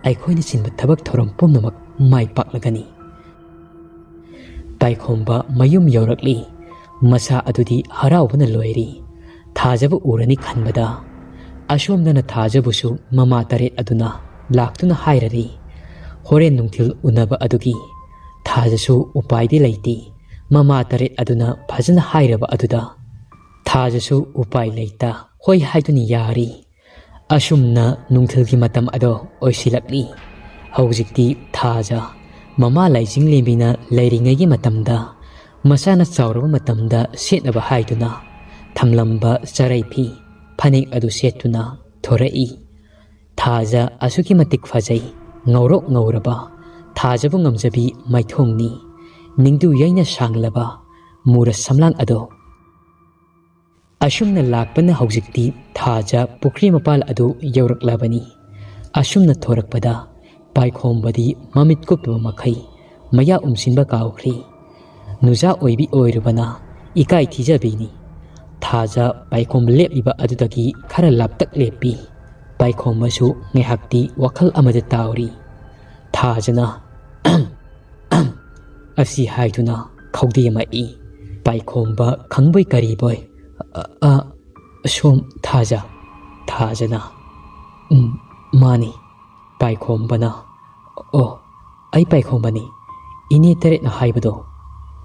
ꯑꯩꯈꯣꯏꯅ ꯆꯤꯟꯕ ꯊꯕꯛ ꯊꯧꯔꯝ ꯄꯨꯝꯅꯃꯛ ꯃꯥꯏ ꯄꯥꯛꯂꯒꯅꯤ꯫ ꯄꯥꯏꯈꯣꯝꯕ ꯃꯌꯨꯝ ꯌꯧꯔꯛꯂꯤ꯫ ꯃꯆꯥ ꯑꯗꯨꯗꯤ ꯍꯔꯥꯎꯕꯅ ꯂꯣꯏꯔꯤ꯫ ꯊꯥꯖꯕ ꯎꯔꯅꯤ ꯈꯟꯕꯗ ꯑꯁꯣꯝꯗꯅ ꯊꯥꯖꯕꯨꯁꯨ ꯃꯃꯥ ꯇꯔꯦꯠ ꯑꯗꯨꯅ ꯂꯥꯛꯇꯨꯅ ꯍꯥꯏꯔꯔꯤ꯫ ꯍꯣꯔꯦꯟ ꯅꯨꯡꯊꯤꯜ ꯎꯅꯕ ꯑꯗꯨꯒꯤ ꯊꯥꯖꯁꯨ ꯎꯄꯥꯏꯗꯤ ꯂꯩꯇꯦ꯫ ꯃꯃꯥ ꯇꯔꯦꯠ ꯑꯗꯨꯅ ꯐꯖꯅ ꯍꯥꯏꯔꯕ ꯑꯗꯨꯗ ꯊꯥꯖꯁꯨ ꯎꯄꯥꯏ ꯂꯩꯇ ꯍꯣꯏ ꯍꯥꯏꯗꯨꯅ ꯌꯥꯔꯤ꯫ ꯑꯁꯨꯝꯅ ꯅꯨꯡꯊꯤꯜꯒꯤ ꯃꯇꯝ ꯑꯗꯣ ꯑꯣꯏꯁꯤꯜꯂꯛꯂꯤ꯫ ꯍꯧꯖꯤꯛꯇꯤ ꯊꯥꯖ ꯃꯃꯥ ꯂꯥꯏꯖꯤꯡꯂꯦꯝꯕꯤꯅ ꯂꯩꯔꯤꯉꯩꯒꯤ ꯃꯇꯝꯗ ꯃꯆꯥꯅ ꯆꯥꯎꯔꯕ ꯃꯇꯝꯗ ꯁꯦꯠꯅꯕ ꯍꯥꯏꯗꯨꯅ ꯊꯝꯂꯝꯕ ꯆꯔꯩ ꯐꯤ ꯐꯅꯦꯛ ꯑꯗꯨ ꯁꯦꯠꯇꯨꯅ ꯊꯣꯔꯛꯏ꯫ ꯊꯥꯖ ꯑꯁꯨꯛꯀꯤ ꯃꯇꯤꯛ ꯐꯖꯩ, ꯉꯧꯔꯣꯛ ꯉꯧꯔꯕ, ꯊꯥꯖꯕꯨ ꯉꯝꯖꯕꯤ ꯃꯥꯏꯊꯣꯡꯅꯤ꯫ ꯅꯤꯡꯗꯨ ꯌꯩꯅ ꯁꯥꯡꯂꯕ ꯃꯨꯔ ꯁꯝꯂꯥꯡ ꯑꯗꯣ ꯑꯁꯨꯝꯅ ꯂꯥꯛꯄꯅ ꯍꯧꯖꯤꯛꯇꯤ ꯊꯥꯖ ꯄꯨꯈ꯭ꯔꯤ ꯃꯄꯥꯜ ꯑꯗꯨ ꯌꯧꯔꯛꯂꯕꯅꯤ꯫ ꯑꯁꯨꯝꯅ ꯊꯣꯔꯛꯄꯗ ꯄꯥꯏꯈꯣꯝꯕꯗꯤ ꯃꯃꯤꯠ ꯀꯨꯞꯇꯕ ꯃꯈꯩ ꯃꯌꯥ ꯎꯝꯁꯤꯟꯕ ꯀꯥꯎꯈ꯭ꯔꯤ꯫ ꯅꯨꯖꯥ ꯑꯣꯏꯕꯤ ꯑꯣꯏꯔꯨꯕꯅ ꯏꯀꯥꯏ ꯊꯤꯖꯕꯤꯅꯤ꯫ ꯊꯥꯖ ꯄꯥꯏꯈꯣꯝꯕ ꯂꯦꯞꯂꯤꯕ ꯑꯗꯨꯗꯒꯤ ꯈꯔ ꯂꯥꯞꯇꯛ ꯂꯦꯞꯄꯤ꯫ ꯄꯥꯏꯈꯣꯝꯕꯁꯨ ꯉꯥꯏꯍꯥꯛꯇꯤ ꯋꯥꯈꯜ ꯑꯃꯗ ꯇꯥꯎꯔꯤ꯫ ꯊꯥꯖꯅ ꯑꯁꯤ ꯍꯥꯏꯗꯨꯅ ꯈꯧꯗꯦꯝꯃꯛꯏ꯫ ꯄꯥꯏꯈꯣꯝꯕ ꯈꯪꯕꯣꯏ ꯀꯔꯤꯕꯣꯏ ꯁꯣꯝ ꯊꯥꯖ? ꯊꯥꯖꯅ ꯃꯥꯅꯤ꯫ ꯄꯥꯏꯈꯣꯝꯕꯅ ꯑꯣ, ꯑꯩ ꯄꯥꯏꯈꯣꯝꯕꯅꯤ, ꯏꯅꯦ ꯇꯔꯦꯠꯅ ꯍꯥꯏꯕꯗꯣ꯫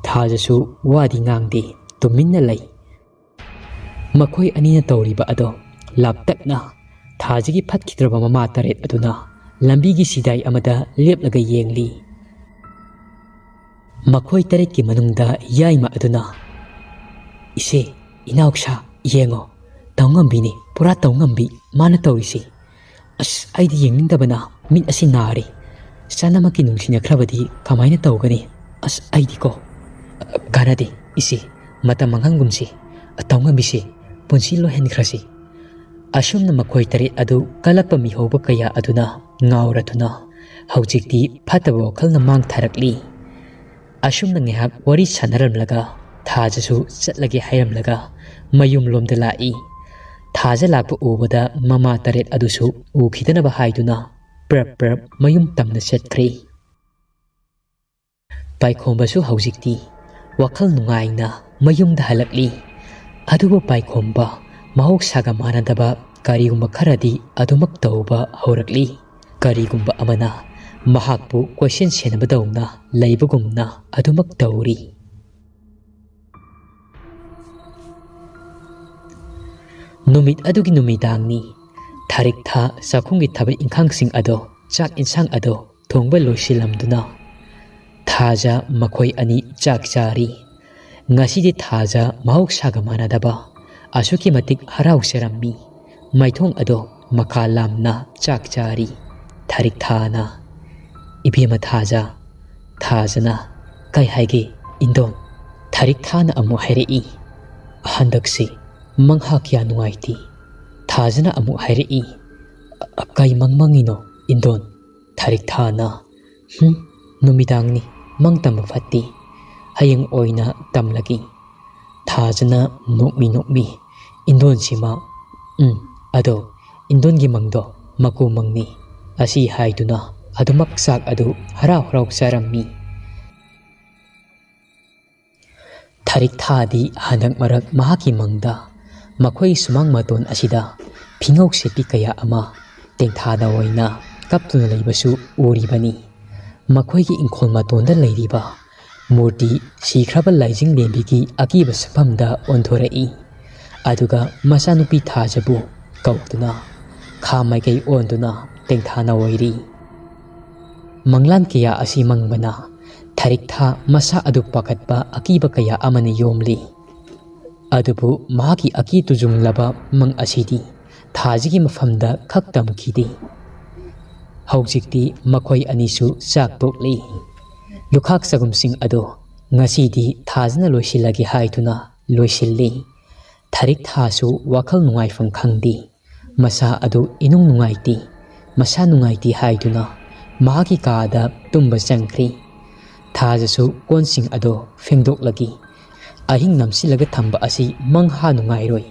ꯊꯥꯖꯁꯨ ꯋꯥꯗꯤ ꯉꯥꯡꯗꯦ, ꯇꯨꯃꯤꯟꯅ ꯂꯩ꯫ ꯃꯈꯣꯏ ꯑꯅꯤꯅ ꯇꯧꯔꯤꯕ ꯑꯗꯣ ꯂꯥꯞꯇꯛꯅ ꯊꯥꯖꯒꯤ ꯐꯠꯈꯤꯗ꯭ꯔꯕ ꯃꯃꯥ ꯇꯔꯦꯠ ꯑꯗꯨꯅ ꯂꯝꯕꯤꯒꯤ ꯁꯤꯗꯥꯏ ꯑꯃꯗ ꯂꯦꯞꯂꯒ ꯌꯦꯡꯂꯤ꯫ ꯃꯈꯣꯏ ꯇꯔꯦꯠꯀꯤ ꯃꯅꯨꯡꯗ ꯌꯥꯏꯃ ꯑꯗꯨꯅ ꯏꯆꯦ, ꯏꯅꯥꯎꯁꯥ, ꯌꯦꯡꯉꯣ, ꯇꯧꯉꯝꯕꯤꯅꯤ, ꯄꯨꯔꯥ ꯇꯧꯉꯝꯕꯤ ꯃꯥꯅ ꯇꯧꯔꯤꯁꯤ꯫ ꯑꯁ, ꯑꯩꯗꯤ ꯌꯦꯡꯅꯤꯡꯗꯕꯅ ꯃꯤꯠ ꯑꯁꯤ ꯅꯥꯔꯦ꯫ ꯆꯅꯃꯛꯀꯤ ꯅꯨꯡꯁꯤꯅꯈ꯭ꯔꯕꯗꯤ ꯀꯃꯥꯏꯅ ꯇꯧꯒꯅꯤ? ꯑꯁ, ꯑꯩꯗꯤꯀꯣ ꯀꯥꯟꯅꯗꯦ ꯏꯆꯦ, ꯃꯇꯝ ꯃꯥꯡꯍꯟꯒꯨꯝꯁꯤ, ꯇꯧꯉꯝꯕꯤꯁꯤ ꯄꯨꯟꯁꯤ ꯂꯣꯏꯍꯟꯈ꯭ꯔꯁꯤ꯫ ꯑꯁꯨꯝꯅ ꯃꯈꯣꯏ ꯇꯔꯦꯠ ꯑꯗꯨ ꯀꯜꯂꯛꯄ ꯃꯤꯍꯧꯕ ꯀꯌꯥ ꯑꯗꯨꯅ ꯉꯥꯎꯔꯗꯨꯅ ꯍꯧꯖꯤꯛꯇꯤ ꯐꯠꯇꯕ ꯋꯥꯈꯜꯅ ꯃꯥꯡꯊꯔꯛꯂꯤ꯫ ꯑꯁꯨꯝꯅ ꯉꯥꯏꯍꯥꯛ ꯋꯥꯔꯤ ꯁꯥꯟꯅꯔꯝꯂꯒ ꯊꯥꯖꯁꯨ ꯆꯠꯂꯒꯦ ꯍꯥꯏꯔꯝꯂꯒ ꯃꯌꯨꯝꯂꯣꯝꯗ ꯂꯥꯛꯏ꯫ ꯊꯥꯖ ꯂꯥꯛꯄ ꯎꯕꯗ ꯃꯃꯥ ꯇꯔꯦꯠ ꯑꯗꯨꯁꯨ ꯎꯈꯤꯗꯅꯕ ꯍꯥꯏꯗꯨꯅ ꯄ꯭ꯔꯞ ꯄ꯭ꯔꯞ ꯃꯌꯨꯝ ꯇꯝꯅ ꯆꯠꯈ꯭ꯔꯦ꯫ ꯄꯥꯏꯈꯣꯝꯕꯁꯨ ꯍꯧꯖꯤꯛꯇꯤ ꯋꯥꯈꯜ ꯅꯨꯡꯉꯥꯏꯅ ꯃꯌꯨꯝꯗ ꯍꯜꯂꯛꯂꯤ꯫ ꯑꯗꯨꯕꯨ ꯄꯥꯏꯈꯣꯝꯕ ꯃꯍꯧꯁꯥꯒ ꯃꯥꯟꯅꯗꯕ ꯀꯔꯤꯒꯨꯝꯕ ꯈꯔꯗꯤ ꯑꯗꯨꯃꯛ ꯇꯧꯕ ꯍꯧꯔꯛꯂꯤ꯫ ꯀꯔꯤꯒꯨꯝꯕ ꯑꯃꯅ ꯃꯍꯥꯛꯄꯨ ꯀꯣꯏꯁꯦꯟ ꯁꯦꯟꯅꯕꯗꯧꯅ ꯂꯩꯕꯒꯨꯝꯅ ꯑꯗꯨꯃꯛ ꯇꯧꯔꯤ꯫ ꯅꯨꯃꯤꯠ ꯑꯗꯨꯒꯤ ꯅꯨꯃꯤꯗꯥꯡꯅꯤ꯫ ꯊꯥꯔꯤꯛ ꯊꯥ ꯆꯥꯛꯈꯨꯝꯒꯤ ꯊꯕꯛ ꯏꯪꯈꯥꯡꯁꯤꯡ ꯑꯗꯣ, ꯆꯥꯛ ꯏꯟꯁꯥꯡ ꯑꯗꯣ ꯊꯣꯡꯕ ꯂꯣꯏꯁꯤꯜꯂꯝꯗꯨꯅ ꯊꯥꯖ ꯃꯈꯣꯏ ꯑꯅꯤ ꯆꯥꯛ ꯆꯥꯔꯤ꯫ ꯉꯁꯤꯗꯤ ꯊꯥꯖ ꯃꯍꯧꯁꯥꯒ ꯃꯥꯟꯅꯗꯕ ꯑꯁꯨꯛꯀꯤ ꯃꯇꯤꯛ ꯍꯔꯥꯎꯖꯔꯝꯃꯤ꯫ ꯃꯥꯏꯊꯣꯡ ꯑꯗꯣ ꯃꯈꯥ ꯂꯥꯝꯅ ꯆꯥꯛ ꯆꯥꯔꯤ꯫ ꯊꯥꯔꯤꯛ ꯊꯥꯅ ꯏꯕꯦꯝꯃ ꯊꯥꯖ, ꯊꯥꯖꯅ ꯀꯩ ꯍꯥꯏꯒꯦ ꯏꯟꯗꯣꯟ? ꯊꯥꯔꯤꯛ ꯊꯥꯅ ꯑꯃꯨꯛ ꯍꯥꯏꯔꯛꯏ꯫ ꯍꯟꯗꯛꯁꯤ ꯃꯪꯍꯥ ꯀꯌꯥ ꯅꯨꯡꯉꯥꯏꯇꯦ꯫ ꯊꯥꯖꯅ ꯑꯃꯨꯛ ꯍꯥꯏꯔꯛꯏ꯫ ꯀꯩ ꯃꯪꯉꯤꯅꯣ ꯏꯟꯗꯣꯟ? ꯊꯥꯔꯤꯛ ꯊꯥꯅ ꯅꯨꯃꯤꯗꯥꯡꯅꯤ, ꯃꯪ ꯇꯝꯕ ꯐꯠꯇꯦ, ꯍꯌꯦꯡ ꯑꯣꯏꯅ ꯇꯝꯂꯒꯦ꯫ ꯊꯥꯖꯅ ꯅꯣꯛꯃꯤ ꯅꯣꯛꯃꯤ ꯏꯟꯗꯣꯟꯁꯤꯃ ꯑꯗꯣ ꯏꯟꯗꯣꯟꯒꯤ ꯃꯪꯗꯣ ꯃꯀꯨ ꯃꯪꯅꯤ ꯑꯁꯤ ꯍꯥꯏꯗꯨꯅ ꯑꯗꯨꯃꯛ ꯆꯥꯛ ꯑꯗꯨ ꯍꯔꯥꯎ ꯍꯔꯥꯎ ꯆꯥꯔꯝꯃꯤ꯫ ꯊꯥꯔꯤꯛ ꯊꯥꯗꯤ ꯍꯟꯗꯛ ꯃꯔꯛ ꯃꯍꯥꯛꯀꯤ ꯃꯪꯗ ꯃꯈꯣꯏ ꯁꯨꯃꯥꯡ ꯃꯇꯣꯟ ꯑꯁꯤꯗ ꯐꯤꯉꯧ ꯁꯦꯠꯄꯤ ꯀꯌꯥ ꯑꯃ ꯇꯦꯡꯊꯥꯗ ꯑꯣꯏꯅ ꯀꯞꯇꯨꯅ ꯂꯩꯕꯁꯨ ꯎꯔꯤꯕꯅꯤ꯫ ꯃꯈꯣꯏꯒꯤ ꯏꯪꯈꯣꯜ ꯃꯇꯣꯟꯗ ꯂꯩꯔꯤꯕ ꯃꯨꯔꯇꯤ ꯁꯤꯈ꯭ꯔꯕ ꯂꯥꯏꯖꯤꯡꯂꯦꯝꯕꯤꯒꯤ ꯑꯀꯤꯕ ꯁꯛꯐꯝꯗ ꯑꯣꯟꯊꯣꯔꯛꯏ꯫ ꯑꯗꯨꯒ ꯃꯆꯥꯅꯨꯄꯤ ꯊꯥꯖꯕꯨ ꯀꯧꯗꯨꯅ ꯈꯥ ꯃꯥꯏꯀꯩ ꯑꯣꯟꯗꯨꯅ ꯇꯦꯡꯊꯥꯅ ꯑꯣꯏꯔꯤ꯫ ꯃꯪꯂꯥꯟ ꯀꯌꯥ ꯑꯁꯤ ꯃꯪꯕꯅ ꯊꯥꯔꯤꯛ ꯊꯥ ꯃꯁꯥ ꯑꯗꯨ ꯄꯥꯈꯠꯄ ꯑꯀꯤꯕ ꯀꯌꯥ ꯑꯃꯅ ꯌꯣꯝꯂꯤ꯫ ꯑꯗꯨꯕꯨ ꯃꯍꯥꯛꯀꯤ ꯑꯀꯤ ꯇꯨꯖꯨꯡꯂꯕ ꯃꯪ ꯑꯁꯤꯗꯤ ꯊꯥꯖꯒꯤ ꯃꯐꯝꯗ ꯈꯛ ꯇꯝꯈꯤꯗꯦ꯫ ꯍꯧꯖꯤꯛꯇꯤ ꯃꯈꯣꯏ ꯑꯅꯤꯁꯨ ꯆꯥꯛ ꯇꯣꯛꯂꯤ꯫ ꯂꯨꯈꯥꯛ ꯆꯒꯨꯝꯁꯤꯡ ꯑꯗꯣ ꯉꯁꯤꯗꯤ ꯊꯥꯖꯅ ꯂꯣꯏꯁꯤꯜꯂꯒꯦ ꯍꯥꯏꯗꯨꯅ ꯂꯣꯏꯁꯤꯜꯂꯤ꯫ ꯊꯥꯔꯤꯛ ꯊꯥꯁꯨ ꯋꯥꯈꯜ ꯅꯨꯡꯉꯥꯏꯐꯝ ꯈꯪꯗꯦ꯫ ꯃꯁꯥ ꯑꯗꯨ ꯏꯅꯨꯡ ꯅꯨꯡꯉꯥꯏꯇꯦ꯫ ꯃꯁꯥ ꯅꯨꯡꯉꯥꯏꯇꯦ ꯍꯥꯏꯗꯨꯅ ꯃꯍꯥꯛꯀꯤ ꯀꯥꯗ ꯇꯨꯝꯕ ꯆꯪꯈ꯭ꯔꯤ꯫ ꯊꯥꯖꯁꯨ ꯀꯣꯟꯁꯤꯡ ꯑꯗꯣ ꯐꯦꯡꯗꯣꯛꯂꯒꯦ, ꯑꯍꯤꯡ ꯅꯝꯁꯤꯜꯂꯒ ꯊꯝꯕ ꯑꯁꯤ ꯃꯪꯍꯥ ꯅꯨꯡꯉꯥꯏꯔꯣꯏ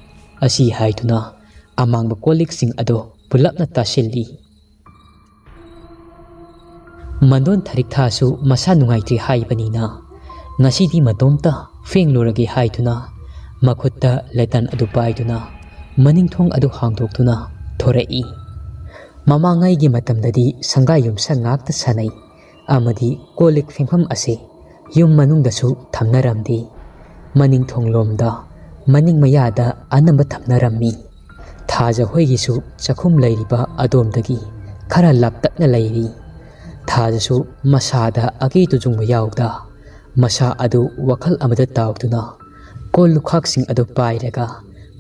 ꯑꯁꯤ ꯍꯥꯏꯗꯨꯅ ꯑꯃꯥꯡꯕ ꯀꯣꯜꯂꯤꯛꯁꯤꯡ ꯑꯗꯣ ꯄꯨꯂꯞꯅ ꯇꯥꯁꯤꯜꯂꯤ꯫ ꯃꯟꯗꯣꯟ ꯊꯥꯔꯤꯛꯊꯥꯁꯨ ꯃꯁꯥ ꯅꯨꯡꯉꯥꯏꯇ꯭ꯔꯤ ꯍꯥꯏꯕꯅꯤꯅ ꯉꯁꯤꯗꯤ ꯃꯇꯣꯝꯇ ꯐꯦꯡꯂꯨꯔꯒꯦ ꯍꯥꯏꯗꯨꯅ ꯃꯈꯨꯠꯇ ꯂꯦꯇꯟ ꯑꯗꯨ ꯄꯥꯏꯗꯨꯅ ꯃꯅꯤꯡꯊꯣꯡ ꯑꯗꯨ ꯍꯥꯡꯗꯣꯛꯇꯨꯅ ꯊꯣꯔꯛꯏ꯫ ꯃꯃꯥꯡꯉꯩꯒꯤ ꯃꯇꯝꯗꯗꯤ ꯁꯪꯒꯥꯏ ꯌꯨꯝꯁꯥ ꯉꯥꯛꯇ ꯁꯥꯟꯅꯩ ꯑꯃꯗꯤ ꯀꯣꯜꯂꯤꯛ ꯐꯦꯡꯐꯝ ꯑꯁꯤ ꯌꯨꯝ ꯃꯅꯨꯡꯗꯁꯨ ꯊꯝꯅꯔꯝꯗꯦ꯫ ꯃꯅꯤꯡꯊꯣꯡꯂꯣꯝꯗ ꯃꯅꯤꯡ ꯃꯌꯥꯗ ꯑꯅꯝꯕ ꯊꯝꯅꯔꯝꯃꯤ꯫ ꯊꯥꯖ ꯍꯣꯏꯒꯤꯁꯨ ꯆꯥꯛꯈꯨꯝ ꯂꯩꯔꯤꯕ ꯑꯗꯣꯝꯗꯒꯤ ꯈꯔ ꯂꯥꯞꯇꯛꯅ ꯂꯩꯔꯤ꯫ ꯊꯥꯖꯁꯨ ꯃꯁꯥꯗ ꯑꯀꯤ ꯇꯨꯖꯨꯡꯕ ꯌꯥꯎꯗ ꯃꯁꯥ ꯑꯗꯨ ꯋꯥꯈꯜ ꯑꯃꯗ ꯇꯥꯎꯗꯨꯅ ꯀꯣꯜ ꯂꯨꯈꯥꯛꯁꯤꯡ ꯑꯗꯨ ꯄꯥꯏꯔꯒ